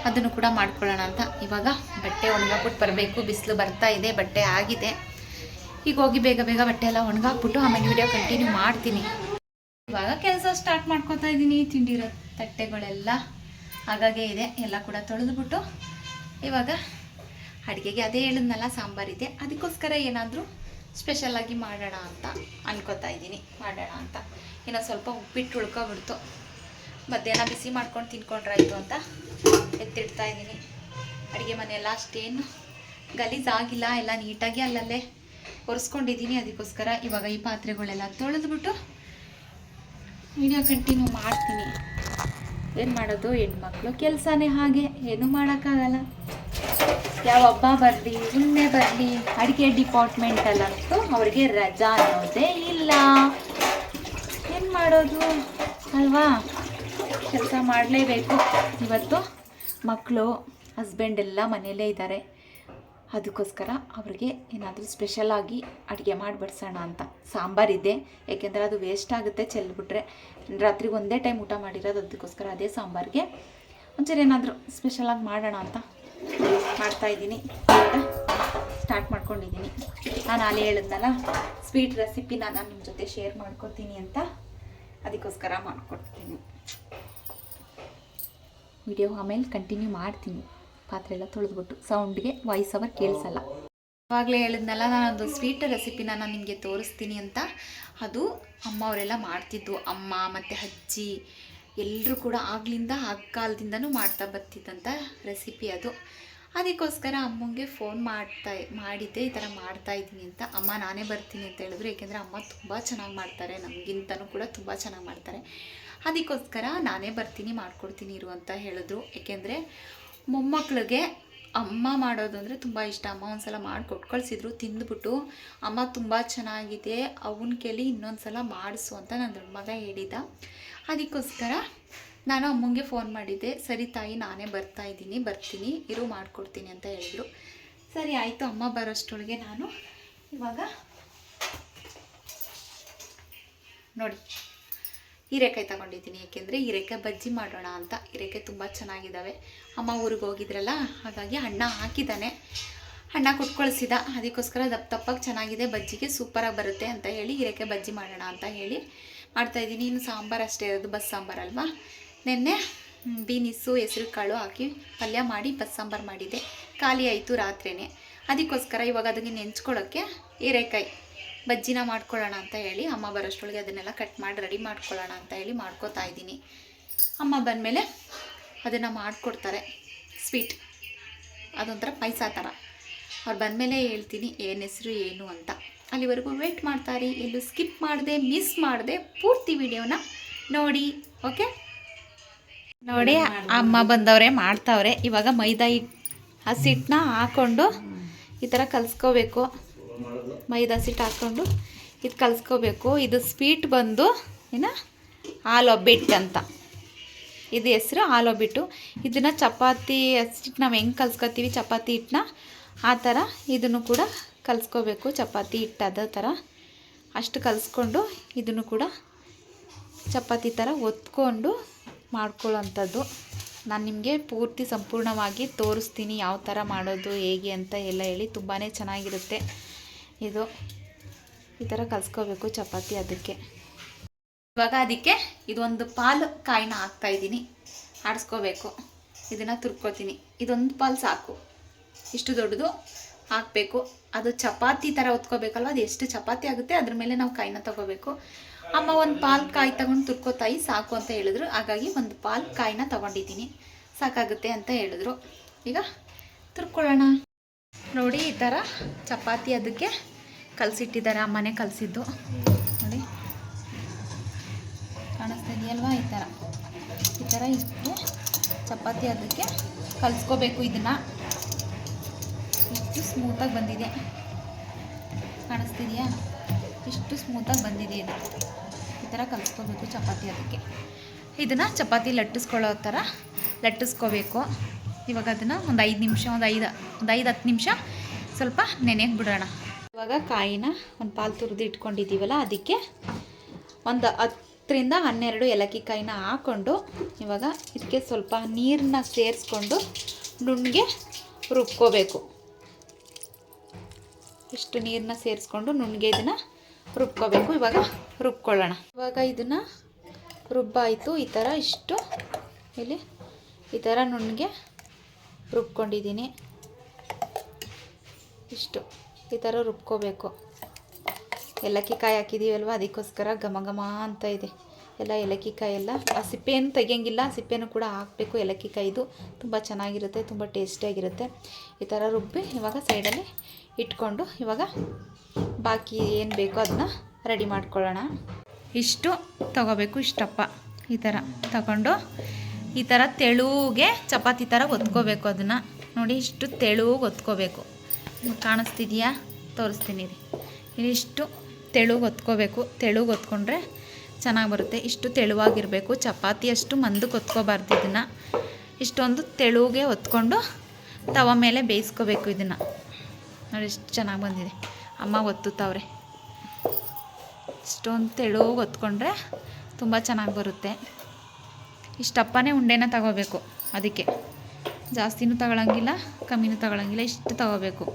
ಅದನ್ನು ಕೂಡ ಮಾಡ್ಕೊಳ್ಳೋಣ ಅಂತ. ಇವಾಗ ಬಟ್ಟೆ ಒಣಗಾಕ್ಬಿಟ್ಟು ಬರಬೇಕು. ಬಿಸಿಲು ಬರ್ತಾ ಇದೆ, ಬಟ್ಟೆ ಆಗಿದೆ. ಈಗ ಹೋಗಿ ಬೇಗ ಬಟ್ಟೆ ಎಲ್ಲ ಒಣಗಾಕ್ಬಿಟ್ಟು ಆಮೇಲೆ ವಿಡಿಯೋ ಕಂಟಿನ್ಯೂ ಮಾಡ್ತೀನಿ. ಇವಾಗ ಕೆಲಸ ಸ್ಟಾರ್ಟ್ ಮಾಡ್ಕೊತಾ ಇದ್ದೀನಿ. ತಿಂಡಿರೋ ತಟ್ಟೆಗಳೆಲ್ಲ ಹಾಗಾಗೇ ಇದೆ, ಎಲ್ಲ ಕೂಡ ತೊಳೆದ್ಬಿಟ್ಟು ಇವಾಗ ಅಡುಗೆಗೆ ಅದೇ ಹೇಳಿದ್ನಲ್ಲ, ಸಾಂಬಾರಿದೆ. ಅದಕ್ಕೋಸ್ಕರ ಏನಾದರೂ ಸ್ಪೆಷಲಾಗಿ ಮಾಡೋಣ ಅಂತ ಅನ್ಕೋತಾ ಇದ್ದೀನಿ. ಮಾಡೋಣ ಅಂತ ಇನ್ನೂ ಸ್ವಲ್ಪ ಉಪ್ಪಿಟ್ಟು ಉಳ್ಕೊಬಿಡ್ತು. ಮಧ್ಯಾಹ್ನ ಬಿಸಿ ಮಾಡ್ಕೊಂಡು ತಿನ್ಕೊಂಡ್ರಾಯ್ತು ಅಂತ ಎತ್ತಿಡ್ತಾ ಇದ್ದೀನಿ. ಅಡುಗೆ ಮನೆಯೆಲ್ಲ ಅಷ್ಟೇನು ಗಲೀಜಾಗಿಲ್ಲ, ಎಲ್ಲ ನೀಟಾಗಿ ಅಲ್ಲಲ್ಲೇ ಒರೆಸ್ಕೊಂಡಿದ್ದೀನಿ. ಅದಕ್ಕೋಸ್ಕರ ಇವಾಗ ಈ ಪಾತ್ರೆಗಳೆಲ್ಲ ತೊಳೆದ್ಬಿಟ್ಟು ವಿಡಿಯೋ ಕಂಟಿನ್ಯೂ ಮಾಡ್ತೀನಿ. ಏನು ಮಾಡೋದು, ಹೆಣ್ಮಕ್ಳು ಕೆಲಸನೇ ಹಾಗೆ, ಏನೂ ಮಾಡೋಕ್ಕಾಗಲ್ಲ. ಯಾವ ಹಬ್ಬ ಬರಲಿ, ಹುಣ್ಣೆ ಬರಲಿ, ಅಡುಗೆ ಡಿಪಾರ್ಟ್ಮೆಂಟಲ್ಲಂತೂ ಅವ್ರಿಗೆ ರಜಾ ಅನ್ನೋದೇ ಇಲ್ಲ. ಏನು ಮಾಡೋದು ಅಲ್ವಾ, ಕೆಲಸ ಮಾಡಲೇಬೇಕು. ಇವತ್ತು ಮಕ್ಕಳು ಹಸ್ಬೆಂಡ್ ಎಲ್ಲ ಮನೆಯಲ್ಲೇ ಇದ್ದಾರೆ. ಅದಕ್ಕೋಸ್ಕರ ಅವ್ರಿಗೆ ಏನಾದರೂ ಸ್ಪೆಷಲಾಗಿ ಅಡುಗೆ ಮಾಡಿ ಬಡಿಸೋಣ ಅಂತ. ಸಾಂಬಾರಿದೆ, ಏಕೆಂದರೆ ಅದು ವೇಸ್ಟ್ ಆಗುತ್ತೆ ಚೆಲ್ಬಿಟ್ರೆ. ರಾತ್ರಿಗೆ ಒಂದೇ ಟೈಮ್ ಊಟ ಮಾಡಿರೋದು, ಅದಕ್ಕೋಸ್ಕರ ಅದೇ ಸಾಂಬಾರಿಗೆ ಒಂಚೂರು ಏನಾದರೂ ಸ್ಪೆಷಲಾಗಿ ಮಾಡೋಣ ಅಂತ ಮಾಡ್ತಾಯಿದ್ದೀನಿ. ಸ್ಟಾರ್ಟ್ ಮಾಡ್ಕೊಂಡಿದ್ದೀನಿ. ನಾನು ಅಲ್ಲಿ ಹೇಳಿದ್ನಲ್ಲ, ಸ್ವೀಟ್ ರೆಸಿಪಿನ ನಾನು ನಿಮ್ಮ ಜೊತೆ ಶೇರ್ ಮಾಡ್ಕೊತೀನಿ ಅಂತ, ಅದಕ್ಕೋಸ್ಕರ ಮಾಡ್ಕೊಡ್ತೀನಿ. ವಿಡಿಯೋ ಆಮೇಲೆ ಕಂಟಿನ್ಯೂ ಮಾಡ್ತೀನಿ. ಪಾತ್ರೆ ಎಲ್ಲ ತೊಳೆದ್ಬಿಟ್ಟು ಸೌಂಡ್ಗೆ ವಾಯ್ಸ್ ಓವರ್ ಕೇಳಿಸಲ್ಲ. ಆವಾಗಲೇ ಹೇಳಿದ್ನಲ್ಲ, ನಾನೊಂದು ಸ್ವೀಟ್ ರೆಸಿಪಿನ ನಾನು ನಿಮಗೆ ತೋರಿಸ್ತೀನಿ ಅಂತ. ಅದು ಅಮ್ಮ ಅವರೆಲ್ಲ ಮಾಡ್ತಿದ್ದು, ಅಮ್ಮ ಮತ್ತು ಅಜ್ಜಿ ಎಲ್ಲರೂ ಕೂಡ ಆಗ್ಲಿಂದ ಕಾಲದಿಂದನೂ ಮಾಡ್ತಾ ಬರ್ತಿದ್ದಂಥ ರೆಸಿಪಿ ಅದು. ಅದಕ್ಕೋಸ್ಕರ ಅಮ್ಮಂಗೆ ಫೋನ್ ಮಾಡಿದ್ದೆ, ಈ ಥರ ಮಾಡ್ತಾಯಿದ್ದೀನಿ ಅಂತ. ಅಮ್ಮ ನಾನೇ ಬರ್ತೀನಿ ಅಂತ ಹೇಳಿದ್ರು, ಏಕೆಂದರೆ ಅಮ್ಮ ತುಂಬ ಚೆನ್ನಾಗಿ ಮಾಡ್ತಾರೆ, ನಮಗಿಂತನೂ ಕೂಡ ತುಂಬ ಚೆನ್ನಾಗಿ ಮಾಡ್ತಾರೆ. ಅದಕ್ಕೋಸ್ಕರ ನಾನೇ ಬರ್ತೀನಿ, ಮಾಡ್ಕೊಡ್ತೀನಿ ಇರು ಅಂತ ಹೇಳಿದ್ರು. ಏಕೆಂದರೆ ಮೊಮ್ಮಕ್ಕಳಿಗೆ ಅಮ್ಮ ಮಾಡೋದು ಅಂದರೆ ತುಂಬ ಇಷ್ಟ. ಅಮ್ಮ ಒಂದು ಸಲ ಮಾಡಿ ಕೊಟ್ಕಳಿಸಿದ್ರು, ತಿಂದುಬಿಟ್ಟು ಅಮ್ಮ ತುಂಬ ಚೆನ್ನಾಗಿದೆ, ಅವನ ಕೇಳಿ ಇನ್ನೊಂದು ಸಲ ಮಾಡಿಸು ಅಂತ ನನ್ನ ದೊಡ್ಡ ಮಗ ಹೇಳಿದ. ಅದಕ್ಕೋಸ್ಕರ ನಾನು ಅಮ್ಮಂಗೆ ಫೋನ್ ಮಾಡಿದ್ದೆ. ಸರಿ ತಾಯಿ, ನಾನೇ ಬರ್ತೀನಿ ಇರು, ಮಾಡಿಕೊಡ್ತೀನಿ ಅಂತ ಹೇಳಿದ್ರು. ಸರಿ ಆಯಿತು. ಅಮ್ಮ ಬರೋಷ್ಟೊಳಗೆ ನಾನು ಇವಾಗ ನೋಡಿ ಹೀರೆಕಾಯಿ ತಗೊಂಡಿದ್ದೀನಿ. ಏಕೆಂದರೆ ಹೀರೆಕಾಯಿ ಬಜ್ಜಿ ಮಾಡೋಣ ಅಂತ. ಹೀರೆಕಾಯಿ ತುಂಬ ಚೆನ್ನಾಗಿದ್ದಾವೆ. ಅಮ್ಮ ಊರಿಗೆ ಹೋಗಿದ್ರಲ್ಲ, ಹಾಗಾಗಿ ಅಣ್ಣ ಹಾಕಿದ್ದಾನೆ, ಅಣ್ಣ ಕೊಟ್ಕೊಳಿಸಿದ. ಅದಕ್ಕೋಸ್ಕರ ದಪ್ಪಗೆ ಚೆನ್ನಾಗಿದೆ, ಬಜ್ಜಿಗೆ ಸೂಪರಾಗಿ ಬರುತ್ತೆ ಅಂತ ಹೇಳಿ ಹೀರೆಕಾಯಿ ಬಜ್ಜಿ ಮಾಡೋಣ ಅಂತ ಹೇಳಿ ಮಾಡ್ತಾಯಿದ್ದೀನಿ. ಇನ್ನು ಸಾಂಬಾರು ಅಷ್ಟೇ ಇರೋದು, ಬಸ್ ಸಾಂಬಾರಲ್ವಾ. ನೆನ್ನೆ ಬೀನಿಸು ಹೆಸರು ಕಾಳು ಹಾಕಿ ಪಲ್ಯ ಮಾಡಿ ಬಸ್ ಸಾಂಬಾರು ಮಾಡಿದ್ದೆ. ಖಾಲಿ ಆಯಿತು ರಾತ್ರಿಯೇ. ಅದಕ್ಕೋಸ್ಕರ ಇವಾಗ ಅದಕ್ಕೆ ನೆಂಚ್ಕೊಳ್ಳೋಕ್ಕೆ ಹೀರೆಕಾಯಿ ಬಜ್ಜಿನ ಮಾಡ್ಕೊಳ್ಳೋಣ ಅಂತ ಹೇಳಿ ಅಮ್ಮ ಬರೋಷ್ಟೊಳಗೆ ಅದನ್ನೆಲ್ಲ ಕಟ್ ಮಾಡಿ ರೆಡಿ ಮಾಡ್ಕೊಳ್ಳೋಣ ಅಂತ ಹೇಳಿ ಮಾಡ್ಕೋತಾ ಇದ್ದೀನಿ. ಅಮ್ಮ ಬಂದಮೇಲೆ ಅದನ್ನು ಮಾಡಿಕೊಡ್ತಾರೆ. ಸ್ವೀಟ್ ಅದೊಂಥರ ಪಾಯಸ ಥರ. ಅವ್ರು ಬಂದಮೇಲೆ ಹೇಳ್ತೀನಿ ಏನು ಹೆಸರು ಏನು ಅಂತ. ಅಲ್ಲಿವರೆಗೂ ವೇಟ್ ಮಾಡ್ತಾರೆ. ಎಲ್ಲೂ ಸ್ಕಿಪ್ ಮಾಡಿದೆ ಮಿಸ್ ಮಾಡಿದೆ ಪೂರ್ತಿ ವಿಡಿಯೋನ ನೋಡಿ. ಓಕೆ, ನೋಡಿ ಅಮ್ಮ ಬಂದವರೇ ಮಾಡ್ತಾವ್ರೆ. ಇವಾಗ ಮೈದಾ ಹಸಿಟ್ಟನ್ನ ಹಾಕ್ಕೊಂಡು ಈ ಥರ ಕಲಿಸ್ಕೋಬೇಕು. ಮೈದಾ ಹಸಿಟ್ಟು ಹಾಕ್ಕೊಂಡು ಇದು ಕಲಿಸ್ಕೋಬೇಕು. ಇದು ಸ್ವೀಟ್ ಬಂದು ಏನು ಆಲೂಬಿಟ್ಟು ಅಂತ, ಇದು ಹೆಸರು ಆಲೂಬಿಟ್ಟು. ಇದನ್ನು ಚಪಾತಿ ಹಸಿಟ್ಟು ನಾವು ಹೆಂಗೆ ಕಲಿಸ್ಕೊತೀವಿ ಚಪಾತಿ ಹಿಟ್ಟನ್ನ ಆ ಥರ ಇದನ್ನು ಕೂಡ ಕಲಿಸ್ಕೋಬೇಕು. ಚಪಾತಿ ಹಿಟ್ಟು ಅದೇ ಥರ ಅಷ್ಟು ಕಲಿಸ್ಕೊಂಡು ಇದನ್ನು ಕೂಡ ಚಪಾತಿ ಥರ ಒತ್ಕೊಂಡು ಮಾಡ್ಕೊಳ್ಳೋಂಥದ್ದು. ನಾನು ನಿಮಗೆ ಪೂರ್ತಿ ಸಂಪೂರ್ಣವಾಗಿ ತೋರಿಸ್ತೀನಿ ಯಾವ ಥರ ಮಾಡೋದು ಹೇಗೆ ಅಂತ ಎಲ್ಲ ಹೇಳಿ. ತುಂಬಾ ಚೆನ್ನಾಗಿರುತ್ತೆ ಇದು. ಈ ಥರ ಕಲಿಸ್ಕೋಬೇಕು ಚಪಾತಿ. ಅದಕ್ಕೆ ಇವಾಗ ಅದಕ್ಕೆ ಇದೊಂದು ಪಾಲು ಕಾಯಿನ ಹಾಕ್ತಾಯಿದ್ದೀನಿ. ಆಡಿಸ್ಕೋಬೇಕು. ಇದನ್ನು ತುರ್ಕೋತೀನಿ. ಇದೊಂದು ಪಾಲು ಸಾಕು. ಇಷ್ಟು ದೊಡ್ಡದು ಹಾಕಬೇಕು. ಅದು ಚಪಾತಿ ಥರ ಒತ್ಕೋಬೇಕಲ್ವ, ಅದು ಎಷ್ಟು ಚಪಾತಿ ಆಗುತ್ತೆ ಅದ್ರ ಮೇಲೆ ನಾವು ಕಾಯಿನ ತೊಗೋಬೇಕು. ಅಮ್ಮ ಒಂದು ಪಾಲು ಕಾಯಿ ತೊಗೊಂಡು ತುರ್ಕೋತಾಯಿ ಸಾಕು ಅಂತ ಹೇಳಿದ್ರು. ಹಾಗಾಗಿ ಒಂದು ಪಾಲು ಕಾಯಿನ ತೊಗೊಂಡಿದ್ದೀನಿ, ಸಾಕಾಗುತ್ತೆ ಅಂತ ಹೇಳಿದ್ರು. ಈಗ ತುರ್ಕೊಳ್ಳೋಣ. ನೋಡಿ ಈ ಥರ ಚಪಾತಿ ಅದಕ್ಕೆ ಕಲಸಿಟ್ಟಿದ್ದಾರೆ. ಅಮ್ಮನೇ ಕಲಸಿದ್ದು ನೋಡಿ, ಕಾಣಿಸ್ತಾ ಇದೆಯಲ್ವಾ? ಈ ಥರ ಇಟ್ಟು ಚಪಾತಿ ಅದಕ್ಕೆ ಕಲಿಸ್ಕೋಬೇಕು. ಇದನ್ನು ಇಷ್ಟು ಸ್ಮೂತಾಗಿ ಬಂದಿದೆ, ಕಾಣಿಸ್ತಿದೆಯಾ? ಇಷ್ಟು ಸ್ಮೂತಾಗಿ ಬಂದಿದೆ. ಇದು ಈ ಥರ ಕಲಿಸ್ಕೋಬೇಕು ಚಪಾತಿ. ಅದಕ್ಕೆ ಇದನ್ನು ಚಪಾತಿ ಲಟ್ಟಿಸ್ಕೊಳ್ಳೋ ಥರ ಲಟ್ಟಿಸ್ಕೋಬೇಕು. ಇವಾಗ ಅದನ್ನು ಒಂದು 5 ನಿಮಿಷ, ಒಂದು 5-10 ನಿಮಿಷ ಸ್ವಲ್ಪ ನೆನೆಗೆ ಬಿಡೋಣ. ಇವಾಗ ಕಾಯಿನ ಒಂದು ಪಾಲು ತುರಿದು ಇಟ್ಕೊಂಡಿದ್ದೀವಲ್ಲ, ಅದಕ್ಕೆ ಒಂದು 10-12 ಏಲಕ್ಕಿ ಕಾಯಿನ ಹಾಕ್ಕೊಂಡು ಇವಾಗ ಇದಕ್ಕೆ ಸ್ವಲ್ಪ ನೀರನ್ನ ಸೇರಿಸ್ಕೊಂಡು ನುಣ್ಣಗೆ ರುಬ್ಕೋಬೇಕು. ಇಷ್ಟು ನೀರನ್ನ ಸೇರಿಸ್ಕೊಂಡು ನುಣ್ಣಗೆ ಇದನ್ನು ರುಬ್ಕೋಬೇಕು. ಇವಾಗ ರುಬ್ಕೊಳ್ಳೋಣ. ಇವಾಗ ಇದನ್ನು ರುಬ್ಬಾಯಿತು. ಈ ಥರ ಇಷ್ಟು ಇಲ್ಲಿ ಈ ಥರ ನುಣ್ಣಗೆ ರುಬ್ಕೊಂಡಿದ್ದೀನಿ. ಇಷ್ಟು ಈ ಥರ ರುಬ್ಕೋಬೇಕು. ಏಲಕ್ಕಿ ಕಾಯಿ ಹಾಕಿದ್ದೀವಲ್ವ, ಅದಕ್ಕೋಸ್ಕರ ಘಮ ಘಮ ಅಂತ ಇದೆ ಎಲ್ಲ. ಏಲಕ್ಕಿ ಕಾಯಿ ಎಲ್ಲ ಆ ಸಿಪ್ಪೆಯನ್ನು ತೆಗಿಯೋಂಗಿಲ್ಲ, ಸಿಪ್ಪೆನೂ ಕೂಡ ಹಾಕಬೇಕು. ಏಲಕ್ಕಿ ಕಾಯಿದು ತುಂಬ ಚೆನ್ನಾಗಿರುತ್ತೆ, ತುಂಬ ಟೇಸ್ಟಿಯಾಗಿರುತ್ತೆ. ಈ ಥರ ರುಬ್ಬಿ ಇವಾಗ ಸೈಡಲ್ಲಿ ಇಟ್ಕೊಂಡು ಇವಾಗ ಬಾಕಿ ಏನು ಬೇಕೋ ಅದನ್ನ ರೆಡಿ ಮಾಡ್ಕೊಳ್ಳೋಣ. ಇಷ್ಟು ತಗೋಬೇಕು. ಇಷ್ಟಪ್ಪ ಈ ಥರ ತಗೊಂಡು ಈ ಥರ ತೆಳುಗೆ ಚಪಾತಿ ಥರ ಒತ್ಕೋಬೇಕು. ಅದನ್ನು ನೋಡಿ, ಇಷ್ಟು ತೆಳುಗೆ ಒತ್ಕೋಬೇಕು. ಕಾಣಿಸ್ತಿದೆಯಾ? ತೋರಿಸ್ತೀನಿ ರೀ. ಇಷ್ಟು ತೆಳುಗೆ ಒತ್ಕೋಬೇಕು. ತೆಳುಗೆ ಒತ್ಕೊಂಡ್ರೆ ಚೆನ್ನಾಗಿ ಬರುತ್ತೆ. ಇಷ್ಟು ತೆಳುವಾಗಿರಬೇಕು. ಚಪಾತಿ ಅಷ್ಟು ಮಂದಕ್ಕೆ ಒತ್ಕೋಬಾರ್ದು. ಇದನ್ನು ಇಷ್ಟೊಂದು ತೆಳುಗೆ ಒತ್ಕೊಂಡು ತವ ಮೇಲೆ ಬೇಯಿಸ್ಕೋಬೇಕು. ಇದನ್ನು ನೋಡಿ, ಇಷ್ಟು ಚೆನ್ನಾಗಿ ಬಂದಿದೆ. ಅಮ್ಮ ಒತ್ತುತ್ತವ್ರೆ. ಇಷ್ಟೊಂದು ತೆಳುಗೆ ಒತ್ಕೊಂಡ್ರೆ ತುಂಬ ಚೆನ್ನಾಗಿ ಬರುತ್ತೆ. ಇಷ್ಟಪ್ಪನೇ ಉಂಡೆನ ತಗೋಬೇಕು. ಅದಕ್ಕೆ ಜಾಸ್ತಿನೂ ತಗೊಳ್ಳಂಗಿಲ್ಲ, ಕಮ್ಮಿನೂ ತಗೊಳ್ಳಂಗಿಲ್ಲ. ಇಷ್ಟು ತಗೋಬೇಕು.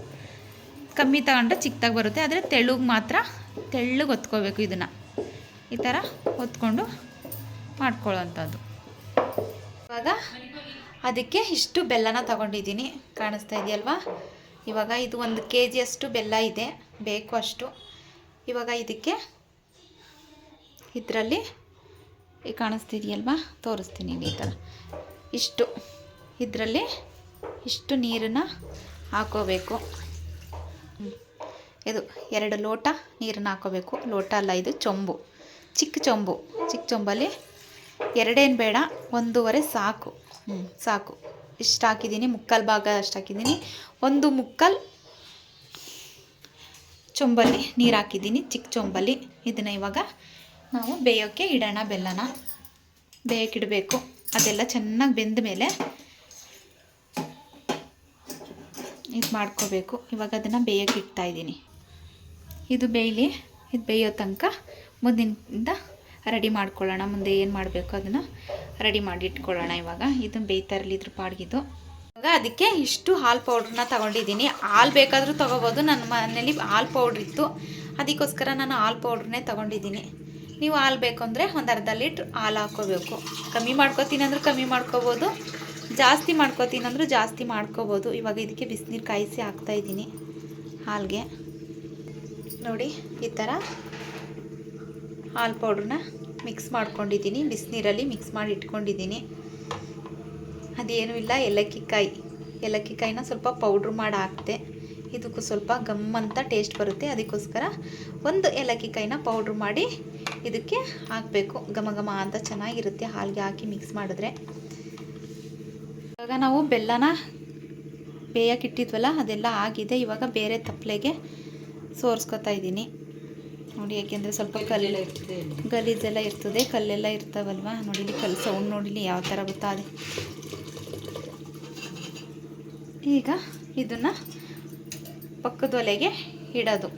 ಕಮ್ಮಿ ತಗೊಂಡ್ರೆ ಚಿಕ್ಕದಾಗಿ ಬರುತ್ತೆ. ಆದರೆ ತೆಳುಗೆ ಮಾತ್ರ ತೆಳ್ಳಗೆ ಒತ್ಕೋಬೇಕು. ಇದನ್ನು ಈ ಥರ ಒತ್ಕೊಂಡು ಮಾಡ್ಕೊಳ್ಳೋವಂಥದ್ದು. ಇವಾಗ ಅದಕ್ಕೆ ಇಷ್ಟು ಬೆಲ್ಲನ ತಗೊಂಡಿದ್ದೀನಿ, ಕಾಣಿಸ್ತಾ ಇದೆಯಲ್ವಾ? ಇವಾಗ ಇದು 1 kg ಅಷ್ಟು ಬೆಲ್ಲ ಇದೆ, ಬೇಕು ಅಷ್ಟು. ಇವಾಗ ಇದಕ್ಕೆ ಇದರಲ್ಲಿ ಕಾಣಿಸ್ತಿದೆಯಲ್ವಾ? ತೋರಿಸ್ತೀನಿ. ಈ ಥರ ಇಷ್ಟು ಇದರಲ್ಲಿ ಇಷ್ಟು ನೀರನ್ನು ಹಾಕೋಬೇಕು. ಇದು 2 ಲೋಟ ನೀರನ್ನು ಹಾಕೋಬೇಕು. ಲೋಟ ಅಲ್ಲ, ಇದು ಚೊಂಬು, ಚಿಕ್ಕ ಚೊಂಬು. ಚಿಕ್ಕ ಚೊಂಬಲ್ಲಿ 2 ಏನು ಬೇಡ, 1.5 ಸಾಕು. ಸಾಕು. ಇಷ್ಟು ಹಾಕಿದ್ದೀನಿ. ಮುಕ್ಕಾಲು ಭಾಗ ಅಷ್ಟು ಹಾಕಿದ್ದೀನಿ. 1 ಮುಕ್ಕಾಲು ಚೊಂಬಲ್ಲಿ ನೀರು ಹಾಕಿದ್ದೀನಿ, ಚಿಕ್ಕ ಚೊಂಬಲ್ಲಿ. ಇದನ್ನು ಇವಾಗ ನಾವು ಬೇಯೋಕ್ಕೆ ಇಡೋಣ. ಬೆಲ್ಲನ ಬೇಯಕ್ಕಿಡಬೇಕು. ಅದೆಲ್ಲ ಚೆನ್ನಾಗಿ ಬೆಂದ ಮೇಲೆ ಇದು ಮಾಡ್ಕೋಬೇಕು. ಇವಾಗ ಅದನ್ನು ಬೇಯೋಕ್ಕೆ ಇಡ್ತಾಯಿದ್ದೀನಿ. ಇದು ಬೇಯಲಿ. ಇದು ಬೇಯೋ ತನಕ ಮುಂದಿನಿಂದ ರೆಡಿ ಮಾಡ್ಕೊಳ್ಳೋಣ. ಮುಂದೆ ಏನು ಮಾಡಬೇಕು ಅದನ್ನು ರೆಡಿ ಮಾಡಿ ಇಟ್ಕೊಳ್ಳೋಣ. ಇವಾಗ ಇದನ್ನು ಬೇಯ್ತಾ ಇರಲಿ ಇದ್ರ ಪಾಡ್ಗಿದ್ದು. ಇವಾಗ ಅದಕ್ಕೆ ಇಷ್ಟು ಹಾಲು ಪೌಡ್ರನ್ನ ತೊಗೊಂಡಿದ್ದೀನಿ. ಹಾಲು ಬೇಕಾದರೂ ತೊಗೋಬೋದು. ನನ್ನ ಮನೇಲಿ ಹಾಲು ಪೌಡ್ರ್ ಇತ್ತು, ಅದಕ್ಕೋಸ್ಕರ ನಾನು ಹಾಲು ಪೌಡ್ರನ್ನೇ ತೊಗೊಂಡಿದ್ದೀನಿ. ನೀವು ಹಾಲು ಬೇಕು ಅಂದರೆ 1 ಅರ್ಧ ಲೀಟ್ರ್ ಹಾಲು ಹಾಕ್ಕೋಬೇಕು. ಕಮ್ಮಿ ಮಾಡ್ಕೋತೀನಿ ಅಂದರೆ ಕಮ್ಮಿ ಮಾಡ್ಕೋಬೋದು, ಜಾಸ್ತಿ ಮಾಡ್ಕೋತೀನಿ ಅಂದರೂ ಜಾಸ್ತಿ ಮಾಡ್ಕೋಬೋದು. ಇವಾಗ ಇದಕ್ಕೆ ಬಿಸಿನೀರು ಕಾಯಿಸಿ ಹಾಕ್ತಾಯಿದ್ದೀನಿ ಹಾಲಿಗೆ. ನೋಡಿ ಈ ಥರ ಹಾಲು ಪೌಡ್ರನ್ನ ಮಿಕ್ಸ್ ಮಾಡ್ಕೊಂಡಿದ್ದೀನಿ, ಬಿಸಿನೀರಲ್ಲಿ ಮಿಕ್ಸ್ ಮಾಡಿ ಇಟ್ಕೊಂಡಿದ್ದೀನಿ. ಅದೇನೂ ಇಲ್ಲ, ಏಲಕ್ಕಿ ಕಾಯಿನ ಸ್ವಲ್ಪ ಪೌಡ್ರ್ ಮಾಡಿ ಹಾಕ್ತೆ. ಇದಕ್ಕೂ ಸ್ವಲ್ಪ ಗಮ್ ಅಂತ ಟೇಸ್ಟ್ ಬರುತ್ತೆ, ಅದಕ್ಕೋಸ್ಕರ ಒಂದು ಏಲಕ್ಕಿ ಕಾಯಿನ ಪೌಡ್ರ್ ಮಾಡಿ ಇದಕ್ಕೆ ಹಾಕಬೇಕು. ಘಮ ಘಮ ಅಂತ ಚೆನ್ನಾಗಿರುತ್ತೆ ಹಾಲಿಗೆ ಹಾಕಿ ಮಿಕ್ಸ್ ಮಾಡಿದ್ರೆ. ಇವಾಗ ನಾವು ಬೆಲ್ಲನ ಬೇಯಕ್ಕಿಟ್ಟಿದ್ವಲ್ಲ ಅದೆಲ್ಲ ಆಗಿದೆ. ಇವಾಗ ಬೇರೆ ತಪ್ಪಲೆಗೆ ಸೋರಿಸ್ಕೊತಾ ಇದ್ದೀನಿ ನೋಡಿ. ಯಾಕೆಂದರೆ ಸ್ವಲ್ಪ ಗಲೀಜೆಲ್ಲ ಇರ್ತದೆ, ಕಲ್ಲೆಲ್ಲ ಇರ್ತಾವಲ್ವ. ನೋಡಿಲಿ ಕಲ್ಲು ಸೌಂಡ್ ನೋಡಿಲಿ ಯಾವ ಥರ ಗೊತ್ತಾದೆ. ಈಗ ಇದನ್ನು ಪಕ್ಕದ ಒಲೆಗೆ ಇಡೋದು.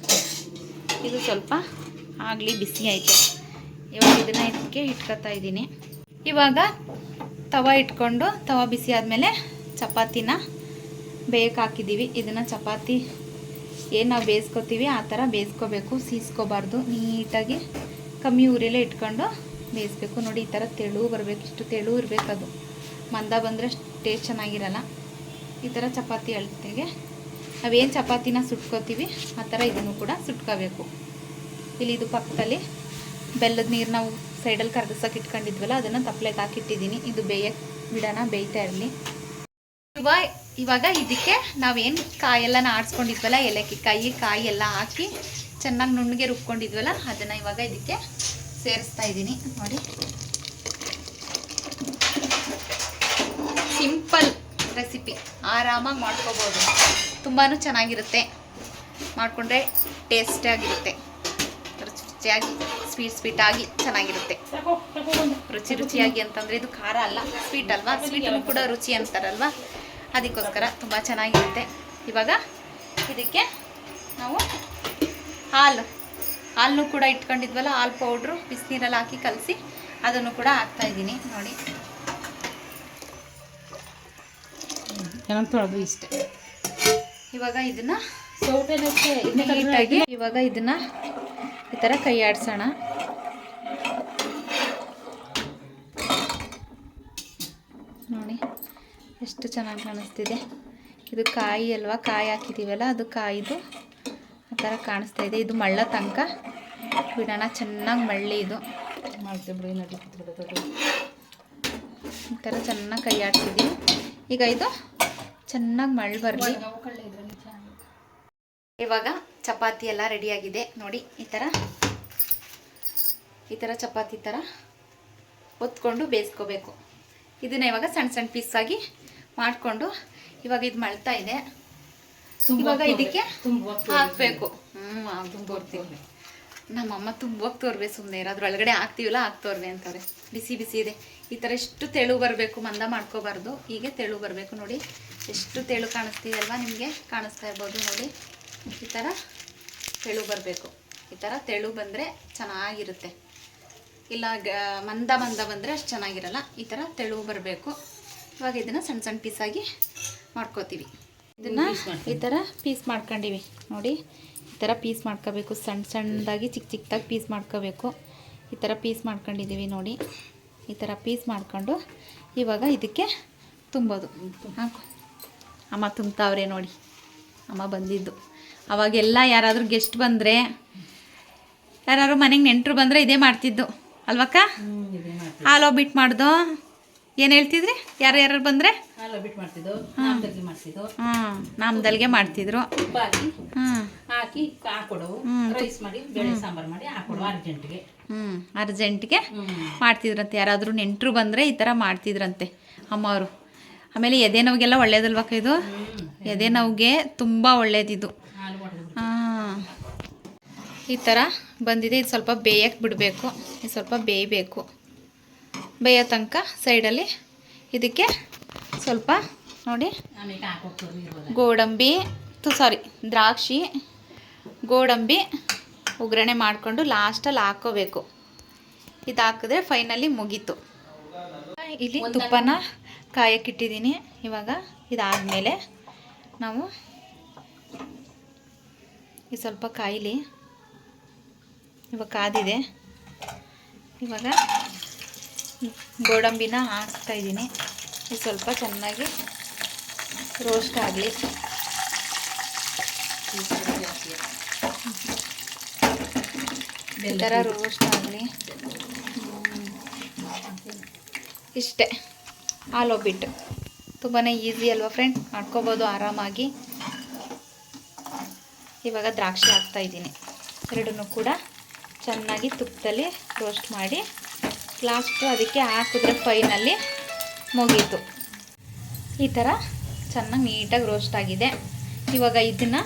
ಇದು ಸ್ವಲ್ಪ ಆಗಲಿ ಬಿಸಿ ಐತೆ. ಇವಾಗ ಇದನ್ನು ಇದಕ್ಕೆ ಇಟ್ಕೊತಾ ಇದ್ದೀನಿ. ಇವಾಗ ತವ ಇಟ್ಕೊಂಡು ತವ ಬಿಸಿ ಆದಮೇಲೆ ಚಪಾತಿನ ಬೇಯಕ್ಕೆ ಹಾಕಿದ್ದೀವಿ. ಇದನ್ನು ಚಪಾತಿ ಏನು ನಾವು ಬೇಯಿಸ್ಕೊತೀವಿ ಆ ಥರ ಬೇಯಿಸ್ಕೋಬೇಕು, ಸೀಸ್ಕೋಬಾರ್ದು. ನೀಟಾಗಿ ಕಮ್ಮಿ ಊರಲ್ಲೇ ಇಟ್ಕೊಂಡು ಬೇಯಿಸ್ಬೇಕು. ನೋಡಿ ಈ ಥರ ತೆಳು ಬರಬೇಕು, ಇಷ್ಟು ತೆಳು ಇರಬೇಕು. ಅದು ಮಂದ ಬಂದರೆ ಟೇಸ್ಟ್ ಚೆನ್ನಾಗಿರಲ್ಲ. ಈ ಥರ ಚಪಾತಿ ಅಳತೆಗೆ ನಾವೇನು ಚಪಾತಿನ ಸುಟ್ಕೋತೀವಿ ಆ ಥರ ಇದನ್ನು ಕೂಡ ಸುಟ್ಕೋಬೇಕು. ಇಲ್ಲಿ ಇದು ಪಕ್ಕದಲ್ಲಿ ಬೆಲ್ಲದ ನೀರು ನಾವು ಸೈಡಲ್ಲಿ ಕರಗಿಸೋಕೆ ಇಟ್ಕೊಂಡಿದ್ವಲ್ಲ ಅದನ್ನು ತಪ್ಪಲೆಗೆ ಹಾಕಿಟ್ಟಿದ್ದೀನಿ. ಇದು ಬಿಡೋಣ, ಬೇಯ್ತಾ ಇರಲಿ. ಇವಾಗ ಇದಕ್ಕೆ ನಾವೇನು ಕಾಯೆಲ್ಲ ಆಡಿಸ್ಕೊಂಡಿದ್ವಲ್ಲ, ಏಲಕ್ಕಿ ಕಾಯಿ ಎಲ್ಲ ಹಾಕಿ ಚೆನ್ನಾಗಿ ನುಣ್ಣಗೆ ರುಬ್ಕೊಂಡಿದ್ವಲ್ಲ ಅದನ್ನು ಇವಾಗ ಇದಕ್ಕೆ ಸೇರಿಸ್ತಾ ಇದ್ದೀನಿ. ನೋಡಿ ಸಿಂಪಲ್ ರೆಸಿಪಿ, ಆರಾಮಾಗಿ ಮಾಡ್ಕೋಬೋದು. ತುಂಬಾ ಚೆನ್ನಾಗಿರುತ್ತೆ, ಮಾಡಿಕೊಂಡ್ರೆ ಟೇಸ್ಟಿಯಾಗಿರುತ್ತೆ, ರುಚಿಯಾಗಿ ಸ್ವೀಟಾಗಿ ಚೆನ್ನಾಗಿರುತ್ತೆ. ರುಚಿಯಾಗಿ ಅಂತಂದರೆ ಇದು ಖಾರ ಅಲ್ಲ, ಸ್ವೀಟ್ ಅಲ್ವಾ, ಸ್ವೀಟನ್ನು ಕೂಡ ರುಚಿ ಅಂತಾರಲ್ವ, ಅದಕ್ಕೋಸ್ಕರ ತುಂಬ ಚೆನ್ನಾಗಿರುತ್ತೆ. ಇವಾಗ ಇದಕ್ಕೆ ನಾವು ಹಾಲನ್ನು ಕೂಡ ಇಟ್ಕೊಂಡಿದ್ವಲ್ಲ, ಹಾಲು ಪೌಡ್ರು ಬಿಸಿನೀರಲ್ಲಿ ಹಾಕಿ ಕಲಸಿ ಅದನ್ನು ಕೂಡ ಹಾಕ್ತಾಯಿದ್ದೀನಿ. ನೋಡಿ ಇಷ್ಟೇ. ಇವಾಗ ಇದನ್ನು ನೀಟಾಗಿ ಇವಾಗ ಇದನ್ನು ಈ ಥರ ಕೈ ಆಡಿಸೋಣ. ನೋಡಿ ಎಷ್ಟು ಚೆನ್ನಾಗಿ ಕಾಣಿಸ್ತಿದೆ. ಇದು ಕಾಯಿ ಅಲ್ವಾ, ಕಾಯಿ ಹಾಕಿದ್ದೀವಲ್ಲ ಅದು ಕಾಯಿದು ಆ ಥರ ಕಾಣಿಸ್ತಾ ಇದೆ. ಇದು ಮಳ್ಳ ತನಕ ಬಿಡೋಣ, ಚೆನ್ನಾಗಿ ಮಳ್ಳಿ ಇದು ಈ ಥರ ಚೆನ್ನಾಗಿ ಕೈ ಆಡ್ತಿದ್ದೀವಿ. ಈಗ ಇದು ಚೆನ್ನಾಗಿ ಮಳ್ಳು ಬರಲಿ. ಇವಾಗ ಚಪಾತಿ ಎಲ್ಲ ರೆಡಿಯಾಗಿದೆ ನೋಡಿ. ಈ ಥರ ಚಪಾತಿ ಥರ ಒತ್ಕೊಂಡು ಬೇಯಿಸ್ಕೋಬೇಕು. ಇದನ್ನ ಇವಾಗ ಸಣ್ಣ ಸಣ್ಣ ಪೀಸಾಗಿ ಮಾಡಿಕೊಂಡು ಇವಾಗ ಇದು ಮಳ್ತಾ ಇದೆ. ಇವಾಗ ಇದಕ್ಕೆ ಹಾಕಬೇಕು. ತೋರ್ತೀವಿ, ನಮ್ಮಮ್ಮ ತುಂಬಕ್ಕೆ ತೋರ್ಬೇಕು, ಸುಮ್ಮನೆ ಇರೋದ್ರ ಒಳಗಡೆ ಹಾಕ್ತೀವಲ್ಲ ತೋರ್ವೆ ಅಂತಾರೆ. ಬಿಸಿ ಇದೆ. ಈ ಥರ ಎಷ್ಟು ತೆಳು ಬರಬೇಕು, ಮಂದ ಮಾಡ್ಕೋಬಾರ್ದು, ಹೀಗೆ ತೆಳು ಬರಬೇಕು. ನೋಡಿ ಎಷ್ಟು ತೆಳು ಕಾಣಿಸ್ತಿದೆ ಅಲ್ವಾ, ನಿಮಗೆ ಕಾಣಿಸ್ತಾ ಇರ್ಬೋದು. ನೋಡಿ ಈ ಥರ ತೆಳು ಬರಬೇಕು. ಈ ಥರ ತೆಳು ಬಂದರೆ ಚೆನ್ನಾಗಿರುತ್ತೆ, ಇಲ್ಲ ಮಂದ ಬಂದರೆ ಅಷ್ಟು ಚೆನ್ನಾಗಿರಲ್ಲ. ಈ ಥರ ತೆಳು ಬರಬೇಕು. ಇವಾಗ ಇದನ್ನು ಸಣ್ಣ ಸಣ್ಣ ಪೀಸಾಗಿ ಮಾಡ್ಕೋತೀವಿ. ಇದನ್ನು ಈ ಥರ ಪೀಸ್ ಮಾಡ್ಕೊಂಡಿವಿ ನೋಡಿ. ಈ ಥರ ಪೀಸ್ ಮಾಡ್ಕೋಬೇಕು, ಸಣ್ಣದಾಗಿ ಚಿಕ್ಕದಾಗಿ ಪೀಸ್ ಮಾಡ್ಕೋಬೇಕು. ಈ ಥರ ಪೀಸ್ ಮಾಡ್ಕೊಂಡಿದ್ದೀವಿ ನೋಡಿ. ಈ ಥರ ಪೀಸ್ ಮಾಡ್ಕೊಂಡು ಇವಾಗ ಇದಕ್ಕೆ ತುಂಬೋದು. ಹಾಕು, ಅಮ್ಮ ತುಂಬ್ತಾವ್ರೆ ನೋಡಿ. ಅಮ್ಮ ಬಂದಿದ್ದು ಅವಾಗೆಲ್ಲ ಯಾರಾದರೂ ಗೆಸ್ಟ್ ಬಂದರೆ, ಯಾರು ಮನೆಗೆ ನೆಂಟರು ಬಂದರೆ ಇದೇ ಮಾಡ್ತಿದ್ದು ಅಲ್ವಕ್ಕ? ಹಾಲು ಬಿಟ್ಟು ಮಾಡ್ದು. ಏನು ಹೇಳ್ತಿದ್ರಿ? ಯಾರು ಬಂದರೆ ನಾಮದಲ್ಗೆ ಮಾಡ್ತಿದ್ರು. ಅರ್ಜೆಂಟ್ಗೆ ಮಾಡ್ತಿದ್ರಂತೆ. ಯಾರಾದರೂ ನೆಂಟರು ಬಂದರೆ ಈ ಥರ ಮಾಡ್ತಿದ್ರಂತೆ ಅಮ್ಮವರು. ಆಮೇಲೆ ಎದೆ ನೋವಿಗೆಲ್ಲ ಒಳ್ಳೇದಲ್ವಕ್ಕ ಇದು? ಎದೆ ನೋವಿಗೆ ತುಂಬ ಒಳ್ಳೇದಿದು. ಈ ಥರ ಬಂದಿದೆ. ಇದು ಸ್ವಲ್ಪ ಬೇಯಕ್ಕೆ ಬಿಡಬೇಕು. ಇದು ಸ್ವಲ್ಪ ಬೇಯಬೇಕು. ಬೇಯೋ ತನಕ ಸೈಡಲ್ಲಿ ಇದಕ್ಕೆ ಸ್ವಲ್ಪ ನೋಡಿ ದ್ರಾಕ್ಷಿ ಗೋಡಂಬಿ ಒಗ್ಗರಣೆ ಮಾಡಿಕೊಂಡು ಲಾಸ್ಟಲ್ಲಿ ಹಾಕೋಬೇಕು. ಇದು ಹಾಕಿದ್ರೆ ಫೈನಲಿ ಮುಗೀತು. ಇಲ್ಲಿ ತುಪ್ಪನ ಕಾಯಕ್ಕಿಟ್ಟಿದ್ದೀನಿ. ಇವಾಗ ಇದಾದಮೇಲೆ ನಾವು ಇದು ಸ್ವಲ್ಪ ಕಾಯಿಲಿ. ಇವಾಗ ಕಾದಿದೆ. ಇವಾಗ ಗೋಡಂಬಿನ ಹಾಕ್ತಾಯಿದ್ದೀನಿ. ಇದು ಸ್ವಲ್ಪ ಚೆನ್ನಾಗಿ ರೋಸ್ಟ್ ಆಗಲಿ. ಈ ಥರ ರೋಸ್ಟ್ ಆಗಲಿ. ಇಷ್ಟೇ ಹಾಲು ಒಬ್ಬಿಟ್ಟು. ತುಂಬಾ ಈಸಿ ಅಲ್ವಾ ಫ್ರೆಂಡ್, ಮಾಡ್ಕೋಬೋದು ಆರಾಮಾಗಿ. ಇವಾಗ ದ್ರಾಕ್ಷಿ ಹಾಕ್ತಾಯಿದ್ದೀನಿ. ಎರಡನ್ನೂ ಕೂಡ ಚೆನ್ನಾಗಿ ತುಪ್ಪದಲ್ಲಿ ರೋಸ್ಟ್ ಮಾಡಿ ಲಾಸ್ಟು ಅದಕ್ಕೆ ಹಾಕಿದ್ರೆ ಫೈನಲ್ಲಿ ಮುಗೀತು. ಈ ಥರ ಚೆನ್ನಾಗಿ ನೀಟಾಗಿ ರೋಸ್ಟ್ ಆಗಿದೆ. ಇವಾಗ ಇದನ್ನು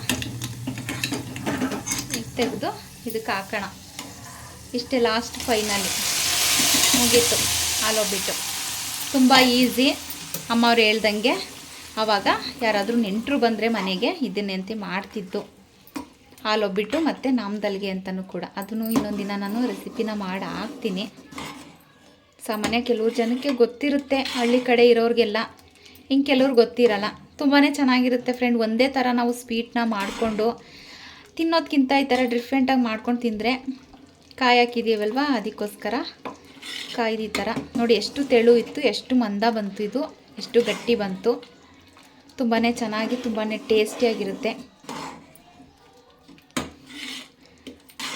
ತೆಗೆದು ಇದಕ್ಕೆ ಹಾಕೋಣ. ಇಷ್ಟೇ ಲಾಸ್ಟ್ ಫೈನಲಿ ಮುಗೀತು ಹಾಲೊಬ್ಬಿಟ್ಟು. ತುಂಬ ಈಸಿ. ಅಮ್ಮವ್ರು ಹೇಳ್ದಂಗೆ ಆವಾಗ ಯಾರಾದರೂ ನೆಂಟರು ಬಂದರೆ ಮನೆಗೆ ಇದನ್ನೆಂತೆ ಮಾಡ್ತಿದ್ದು, ಹಾಲೊಬ್ಬಿಟ್ಟು ಮತ್ತು ನಾಮದಲ್ಗೆ ಅಂತಲೂ ಕೂಡ. ಅದನ್ನು ಇನ್ನೊಂದು ದಿನ ನಾನು ರೆಸಿಪಿನ ಮಾಡಿ ಹಾಕ್ತೀನಿ. ಸಾಮಾನ್ಯ ಕೆಲವ್ರು ಜನಕ್ಕೆ ಗೊತ್ತಿರುತ್ತೆ, ಹಳ್ಳಿ ಕಡೆ ಇರೋರಿಗೆಲ್ಲ. ಹಿಂಗೆ ಕೆಲವ್ರು ಗೊತ್ತಿರಲ್ಲ. ತುಂಬಾ ಚೆನ್ನಾಗಿರುತ್ತೆ ಫ್ರೆಂಡ್. ಒಂದೇ ಥರ ನಾವು ಸ್ವೀಟ್ನ ಮಾಡಿಕೊಂಡು ತಿನ್ನೋದಕ್ಕಿಂತ ಈ ಥರ ಡಿಫ್ರೆಂಟಾಗಿ ಮಾಡ್ಕೊಂಡು ತಿಂದರೆ, ಕಾಯಿ ಹಾಕಿದ್ದೀವಲ್ವ ಅದಕ್ಕೋಸ್ಕರ ಕಾಯ್ದು ಈ ಥರ ನೋಡಿ ಎಷ್ಟು ತೆಳು ಇತ್ತು, ಎಷ್ಟು ಮಂದ ಬಂತು, ಇದು ಎಷ್ಟು ಗಟ್ಟಿ ಬಂತು. ತುಂಬಾ ಚೆನ್ನಾಗಿ ತುಂಬಾ ಟೇಸ್ಟಿಯಾಗಿರುತ್ತೆ.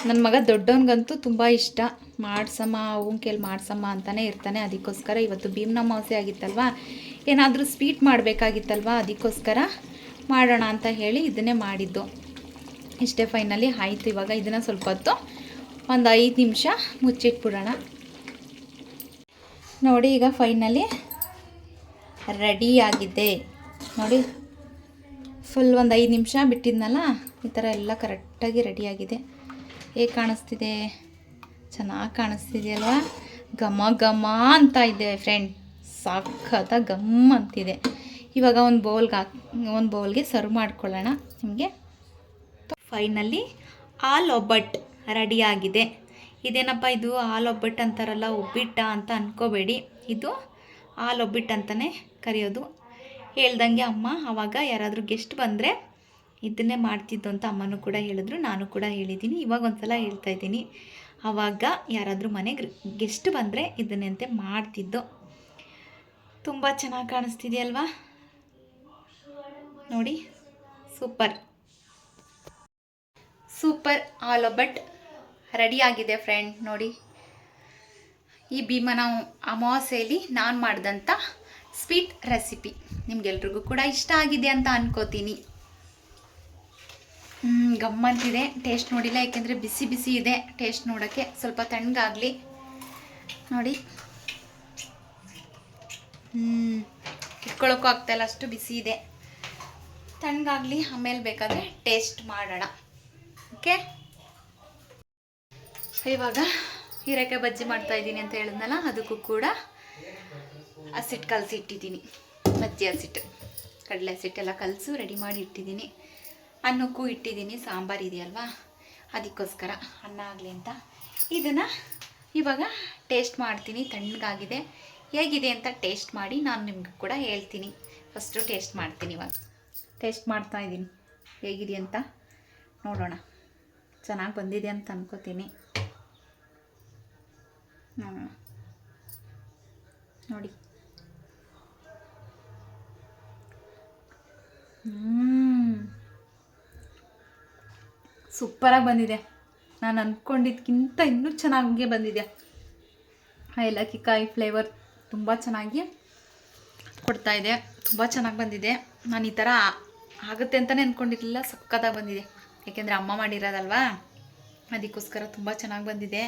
ನನ್ನ ಮಗ ದೊಡ್ಡವನಿಗಂತೂ ತುಂಬ ಇಷ್ಟ. ಮಾಡ್ಸಮ್ಮ ಅವನ ಕೈಲಿ ಮಾಡ್ಸಮ್ಮ ಅಂತಲೇ ಇರ್ತಾನೆ. ಅದಕ್ಕೋಸ್ಕರ ಇವತ್ತು ಭೀಮನ ಅಮಾವಾಸ್ಯೆ ಆಗಿತ್ತಲ್ವ, ಏನಾದರೂ ಸ್ವೀಟ್ ಮಾಡಬೇಕಾಗಿತ್ತಲ್ವ, ಅದಕ್ಕೋಸ್ಕರ ಮಾಡೋಣ ಅಂತ ಹೇಳಿ ಇದನ್ನೇ ಮಾಡಿದ್ದು. ಇಷ್ಟೇ ಫೈನಲಿ ಆಯಿತು. ಇವಾಗ ಇದನ್ನು ಸ್ವಲ್ಪ ಹೊತ್ತು ಒಂದು 5 ನಿಮಿಷ ಮುಚ್ಚಿಟ್ಬಿಡೋಣ. ನೋಡಿ ಈಗ ಫೈನಲಿ ರೆಡಿಯಾಗಿದೆ ನೋಡಿ. ಫುಲ್ ಒಂದು 5 ನಿಮಿಷ ಬಿಟ್ಟಿದ್ನಲ್ಲ, ಈ ಥರ ಎಲ್ಲ ಕರೆಕ್ಟಾಗಿ ರೆಡಿಯಾಗಿದೆ. ಹೇಗೆ ಕಾಣಿಸ್ತಿದೆ? ಚೆನ್ನಾಗಿ ಕಾಣಿಸ್ತಿದೆಯಲ್ವ? ಘಮ ಘಮ ಅಂತ ಇದೆ ಫ್ರೆಂಡ್. ಸಖತ್ತ ಗಮ್ ಅಂತಿದೆ. ಇವಾಗ ಒಂದು ಬೌಲ್ಗೆ ಸರ್ವ್ ಮಾಡ್ಕೊಳ್ಳೋಣ ನಿಮಗೆ. ಫೈನಲಿ ಹಾಲು ಒಬ್ಬಟ್ಟು ರೆಡಿಯಾಗಿದೆ. ಇದೇನಪ್ಪ ಇದು ಹಾಲು ಒಬ್ಬಟ್ಟು ಅಂತಾರಲ್ಲ, ಒಬ್ಬಿಟ್ಟ ಅಂತ ಅಂದ್ಕೋಬೇಡಿ. ಇದು ಹಾಲು ಒಬ್ಬಿಟ್ಟು ಅಂತಲೇ ಕರೆಯೋದು. ಹೇಳ್ದಂಗೆ ಅಮ್ಮ ಆವಾಗ ಯಾರಾದರೂ ಗೆಸ್ಟ್ ಬಂದರೆ ಇದನ್ನೇ ಮಾಡ್ತಿದ್ದು ಅಂತ ಅಮ್ಮನೂ ಕೂಡ ಹೇಳಿದ್ರು, ನಾನು ಕೂಡ ಹೇಳಿದ್ದೀನಿ. ಇವಾಗ ಒಂದು ಸಲ ಹೇಳ್ತಾಯಿದ್ದೀನಿ. ಆವಾಗ ಯಾರಾದರೂ ಮನೆಗೆ ಗೆಸ್ಟ್ ಬಂದರೆ ಇದನ್ನಂತೆ ಮಾಡ್ತಿದ್ದು. ತುಂಬ ಚೆನ್ನಾಗಿ ಕಾಣಿಸ್ತಿದೆಯಲ್ವಾ ನೋಡಿ. ಸೂಪರ್ ಸೂಪರ್ ಹಾಲು ಒಬ್ಬಟ್ಟು ರೆಡಿಯಾಗಿದೆ ಫ್ರೆಂಡ್ ನೋಡಿ. ಈ ಭೀಮನ ಅಮಾವಾಸ್ಯೆಯಲ್ಲಿ ನಾನು ಮಾಡಿದಂಥ ಸ್ವೀಟ್ ರೆಸಿಪಿ ನಿಮ್ಗೆಲ್ರಿಗೂ ಕೂಡ ಇಷ್ಟ ಆಗಿದೆ ಅಂತ ಅನ್ಕೋತೀನಿ. ಗಮ್ಮಂತಿದೆ. ಟೇಸ್ಟ್ ನೋಡಿಲ್ಲ, ಯಾಕೆಂದರೆ ಬಿಸಿ ಬಿಸಿ ಇದೆ. ಟೇಸ್ಟ್ ನೋಡೋಕ್ಕೆ ಸ್ವಲ್ಪ ತಣ್ಣಗಾಗಲಿ ನೋಡಿ. ಇಟ್ಕೊಳ್ಳೋಕ್ಕೂ ಆಗ್ತಾಯಿಲ್ಲ, ಅಷ್ಟು ಬಿಸಿ ಇದೆ. ತಣ್ಣಗಾಗಲಿ, ಆಮೇಲೆ ಬೇಕಾದರೆ ಟೇಸ್ಟ್ ಮಾಡೋಣ. ಓಕೆ, ಇವಾಗ ಹೀರೆಕಾಯಿ ಬಜ್ಜಿ ಮಾಡ್ತಾಯಿದ್ದೀನಿ ಅಂತ ಹೇಳಿದ್ನಲ್ಲ, ಅದಕ್ಕೂ ಕೂಡ ಹಸಿಟ್ಟು ಕಲಸಿ ಇಟ್ಟಿದ್ದೀನಿ. ಬಜ್ಜಿ ಹಸಿಟ್ಟು, ಕಡಲೆ ಹಸಿಟ್ಟೆಲ್ಲ ಕಲಸು ರೆಡಿ ಮಾಡಿ ಇಟ್ಟಿದ್ದೀನಿ. ಅನ್ನಕ್ಕೂ ಇಟ್ಟಿದ್ದೀನಿ. ಸಾಂಬಾರು ಇದೆಯಲ್ವಾ, ಅದಕ್ಕೋಸ್ಕರ ಅನ್ನ ಆಗಲಿ ಅಂತ. ಇದನ್ನು ಇವಾಗ ಟೇಸ್ಟ್ ಮಾಡ್ತೀನಿ. ತಣ್ಣಗಾಗಿದೆ, ಹೇಗಿದೆ ಅಂತ ಟೇಸ್ಟ್ ಮಾಡಿ ನಾನು ನಿಮ್ಗೆ ಕೂಡ ಹೇಳ್ತೀನಿ. ಫಸ್ಟು ಟೇಸ್ಟ್ ಮಾಡ್ತೀನಿ. ಇವಾಗ ಟೇಸ್ಟ್ ಮಾಡ್ತಾಯಿದ್ದೀನಿ, ಹೇಗಿದೆ ಅಂತ ನೋಡೋಣ. ಚೆನ್ನಾಗಿ ಬಂದಿದೆ ಅಂತ ಅನ್ಕೋತೀನಿ. ನೋಡಿ. ಸೂಪರಾಗಿ ಬಂದಿದೆ. ನಾನು ಅಂದ್ಕೊಂಡಿದ್ದಕ್ಕಿಂತ ಇನ್ನೂ ಚೆನ್ನಾಗಿ ಬಂದಿದೆ. ಏಲಕ್ಕಿ ಕಾಯಿ ಫ್ಲೇವರ್ ತುಂಬ ಚೆನ್ನಾಗಿ ಕೊಡ್ತಾಯಿದೆ. ತುಂಬ ಚೆನ್ನಾಗಿ ಬಂದಿದೆ. ನಾನು ಈ ಥರ ಆಗುತ್ತೆ ಅಂತಲೇ ಅಂದ್ಕೊಂಡಿರಲಿಲ್ಲ. ಸಕ್ಕತ್ತಾಗಿ ಬಂದಿದೆ. ಯಾಕೆಂದರೆ ಅಮ್ಮ ಮಾಡಿರೋದಲ್ವಾ, ಅದಕ್ಕೋಸ್ಕರ ತುಂಬ ಚೆನ್ನಾಗಿ ಬಂದಿದೆ.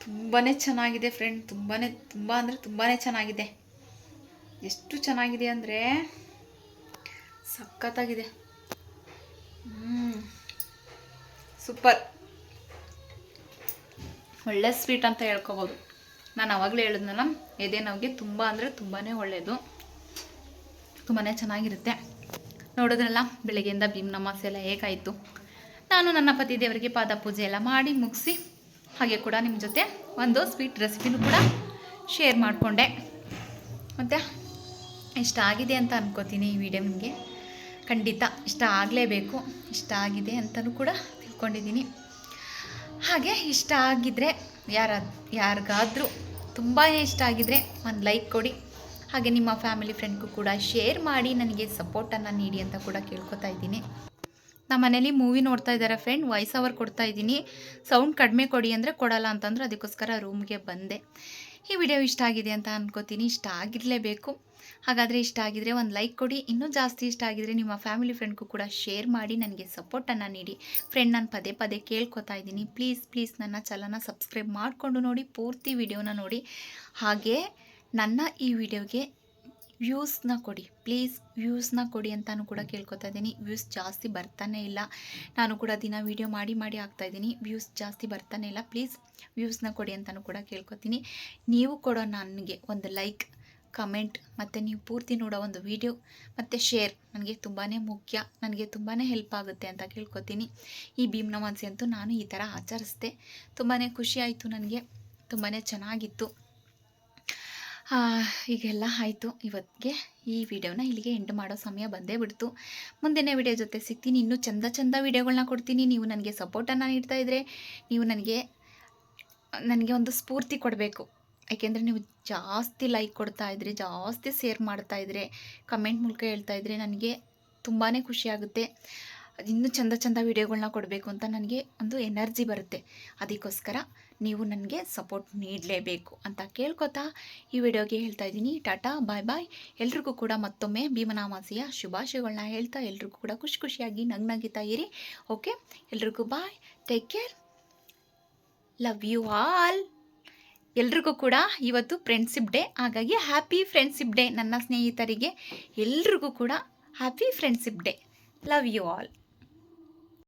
ತುಂಬಾ ಚೆನ್ನಾಗಿದೆ ಫ್ರೆಂಡ್. ತುಂಬ ಅಂದರೆ ತುಂಬಾ ಚೆನ್ನಾಗಿದೆ. ಎಷ್ಟು ಚೆನ್ನಾಗಿದೆ ಅಂದರೆ ಸಖತ್ತಾಗಿದೆ. ಸೂಪರ್. ಒಳ್ಳೆ ಸ್ವೀಟ್ ಅಂತ ಹೇಳ್ಕೊಬೋದು. ನಾನು ಆವಾಗಲೇ ಹೇಳಿದ್ನಲ್ಲ, ಎದೆ ನೋವಿಗೆ ತುಂಬ ಅಂದರೆ ತುಂಬಾ ಒಳ್ಳೆಯದು. ತುಂಬಾ ಚೆನ್ನಾಗಿರುತ್ತೆ. ನೋಡೋದ್ರಲ್ಲ, ಬೆಳಗ್ಗೆಯಿಂದ ಭೀಮನ ಅಮಾವಾಸ್ಯೆ ಎಲ್ಲ ಹೇಗಾಯಿತು. ನಾನು ನನ್ನ ಪತಿ ದೇವರಿಗೆ ಪಾದ ಪೂಜೆ ಎಲ್ಲ ಮಾಡಿ ಮುಗಿಸಿ, ಹಾಗೆ ಕೂಡ ನಿಮ್ಮ ಜೊತೆ ಒಂದು ಸ್ವೀಟ್ ರೆಸಿಪಿನೂ ಕೂಡ ಶೇರ್ ಮಾಡಿಕೊಂಡೆ. ಮತ್ತು ಇಷ್ಟ ಆಗಿದೆ ಅಂತ ಅನ್ಕೋತೀನಿ. ಈ ವಿಡಿಯೋ ನಿಮಗೆ ಖಂಡಿತ ಇಷ್ಟ ಆಗಲೇಬೇಕು. ಇಷ್ಟ ಆಗಿದೆ ಅಂತಲೂ ಕೂಡ ತಿಳ್ಕೊಂಡಿದ್ದೀನಿ. ಹಾಗೆ ಇಷ್ಟ ಆಗಿದ್ದರೆ ಯಾರಿಗಾದರೂ ತುಂಬಾ ಇಷ್ಟ ಆಗಿದ್ದರೆ ಒಂದು ಲೈಕ್ ಕೊಡಿ. ಹಾಗೆ ನಿಮ್ಮ ಫ್ಯಾಮಿಲಿ ಫ್ರೆಂಡ್ಗೂ ಕೂಡ ಶೇರ್ ಮಾಡಿ ನನಗೆ ಸಪೋರ್ಟನ್ನು ನೀಡಿ ಅಂತ ಕೂಡ ಕೇಳ್ಕೊತಾ ಇದ್ದೀನಿ. ನಮ್ಮ ಮನೇಲಿ ಮೂವಿ ನೋಡ್ತಾ ಇದ್ದಾರೆ ಫ್ರೆಂಡ್, ವಾಯ್ಸ್ ಓವರ್ ಕೊಡ್ತಾ ಇದ್ದೀನಿ. ಸೌಂಡ್ ಕಡಿಮೆ ಕೊಡಿ ಅಂದರೆ ಕೊಡಲ್ಲ ಅಂತಂದ್ರು, ಅದಕ್ಕೋಸ್ಕರ ರೂಮ್ಗೆ ಬಂದೆ. ಈ ವಿಡಿಯೋ ಇಷ್ಟ ಆಗಿದೆ ಅಂತ ಅನ್ಕೋತೀನಿ. ಇಷ್ಟ ಆಗಿರಲೇಬೇಕು. ಹಾಗಾದರೆ ಇಷ್ಟ ಆಗಿದರೆ ಒಂದು ಲೈಕ್ ಕೊಡಿ. ಇನ್ನೂ ಜಾಸ್ತಿ ಇಷ್ಟ ಆಗಿದರೆ ನಿಮ್ಮ ಫ್ಯಾಮಿಲಿ ಫ್ರೆಂಡ್ಗೂ ಕೂಡ ಶೇರ್ ಮಾಡಿ ನನಗೆ ಸಪೋರ್ಟನ್ನು ನೀಡಿ. ಫ್ರೆಂಡ್, ನಾನು ಪದೇ ಪದೇ ಕೇಳ್ಕೊತಾ ಇದ್ದೀನಿ, ಪ್ಲೀಸ್ ನನ್ನ ಚಾನಲ್ನ ಸಬ್ಸ್ಕ್ರೈಬ್ ಮಾಡಿಕೊಂಡು ನೋಡಿ, ಪೂರ್ತಿ ವಿಡಿಯೋನ ನೋಡಿ. ಹಾಗೆ ನನ್ನ ಈ ವಿಡಿಯೋಗೆ ವ್ಯೂಸ್ನ ಕೊಡಿ, ಪ್ಲೀಸ್ ವ್ಯೂಸ್ನ ಕೊಡಿ ಅಂತಾನು ಕೂಡ ಕೇಳ್ಕೊತಾ ಇದ್ದೀನಿ. ವ್ಯೂಸ್ ಜಾಸ್ತಿ ಬರ್ತಾನೆ ಇಲ್ಲ. ನಾನು ಕೂಡ ದಿನ ವೀಡಿಯೋ ಮಾಡಿ ಹಾಕ್ತಾಯಿದ್ದೀನಿ, ವ್ಯೂಸ್ ಜಾಸ್ತಿ ಬರ್ತಾನೆ ಇಲ್ಲ. ಪ್ಲೀಸ್ ವ್ಯೂಸ್ನ ಕೊಡಿ ಅಂತಾನು ಕೂಡ ಕೇಳ್ಕೊತೀನಿ. ನೀವು ಕೊಡೋ ನನಗೆ ಒಂದು ಲೈಕ್, ಕಮೆಂಟ್ ಮತ್ತು ನೀವು ಪೂರ್ತಿ ನೋಡೋ ಒಂದು ವಿಡಿಯೋ ಮತ್ತು ಶೇರ್ ನನಗೆ ತುಂಬಾ ಮುಖ್ಯ, ನನಗೆ ತುಂಬಾ ಹೆಲ್ಪ್ ಆಗುತ್ತೆ ಅಂತ ಕೇಳ್ಕೊತೀನಿ. ಈ ಭೀಮ್ನ ಅಮಾವಾಸ್ಯೆ ಅಂತೂ ನಾನು ಈ ಥರ ಆಚರಿಸ್ದೆ. ತುಂಬಾ ಖುಷಿ ಆಯಿತು ನನಗೆ, ತುಂಬಾ ಚೆನ್ನಾಗಿತ್ತು. ಈಗೆಲ್ಲ ಆಯಿತು. ಇವತ್ತಿಗೆ ಈ ವಿಡಿಯೋನ ಇಲ್ಲಿಗೆ ಎಂಡ್ ಮಾಡೋ ಸಮಯ ಬಂದೇ ಬಿಡ್ತು. ಮುಂದಿನ ವಿಡಿಯೋ ಜೊತೆ ಸಿಗ್ತೀನಿ. ಇನ್ನೂ ಚಂದ ವಿಡಿಯೋಗಳನ್ನ ಕೊಡ್ತೀನಿ. ನೀವು ನನಗೆ ಸಪೋರ್ಟನ್ನು ನೀಡ್ತಾ ಇದ್ದರೆ, ನೀವು ನನಗೆ ಒಂದು ಸ್ಫೂರ್ತಿ ಕೊಡಬೇಕು. ಯಾಕೆಂದರೆ ನೀವು ಜಾಸ್ತಿ ಲೈಕ್ ಕೊಡ್ತಾ ಇದ್ರಿ, ಜಾಸ್ತಿ ಶೇರ್ ಮಾಡ್ತಾ ಇದ್ದರೆ, ಕಮೆಂಟ್ ಮೂಲಕ ಹೇಳ್ತಾ ಇದ್ದರೆ ನನಗೆ ತುಂಬಾ ಖುಷಿಯಾಗುತ್ತೆ. ಇನ್ನೂ ಚಂದ ವಿಡಿಯೋಗಳನ್ನ ಕೊಡಬೇಕು ಅಂತ ನನಗೆ ಒಂದು ಎನರ್ಜಿ ಬರುತ್ತೆ. ಅದಕ್ಕೋಸ್ಕರ ನೀವು ನನಗೆ ಸಪೋರ್ಟ್ ನೀಡಲೇಬೇಕು ಅಂತ ಕೇಳ್ಕೊತಾ ಈ ವಿಡಿಯೋಗೆ ಹೇಳ್ತಾ ಇದ್ದೀನಿ. ಟಾಟಾ, ಬಾಯ್. ಎಲ್ರಿಗೂ ಕೂಡ ಮತ್ತೊಮ್ಮೆ ಭೀಮನ ಅಮಾವಾಸ್ಯೆಯ ಶುಭಾಶಯಗಳನ್ನ ಹೇಳ್ತಾ ಎಲ್ರಿಗೂ ಕೂಡ ಖುಷಿಯಾಗಿ ನಗ್ನಗಿತಾ ಇರಿ. ಓಕೆ, ಎಲ್ರಿಗೂ bye, take care, love you all. ಎಲ್ರಿಗೂ ಕೂಡ ಇವತ್ತು ಫ್ರೆಂಡ್ಶಿಪ್ ಡೇ, ಹಾಗಾಗಿ ಹ್ಯಾಪಿ ಫ್ರೆಂಡ್ಶಿಪ್ ಡೇ. ನನ್ನ ಸ್ನೇಹಿತರಿಗೆ ಎಲ್ರಿಗೂ ಕೂಡ happy friendship day. Love you all.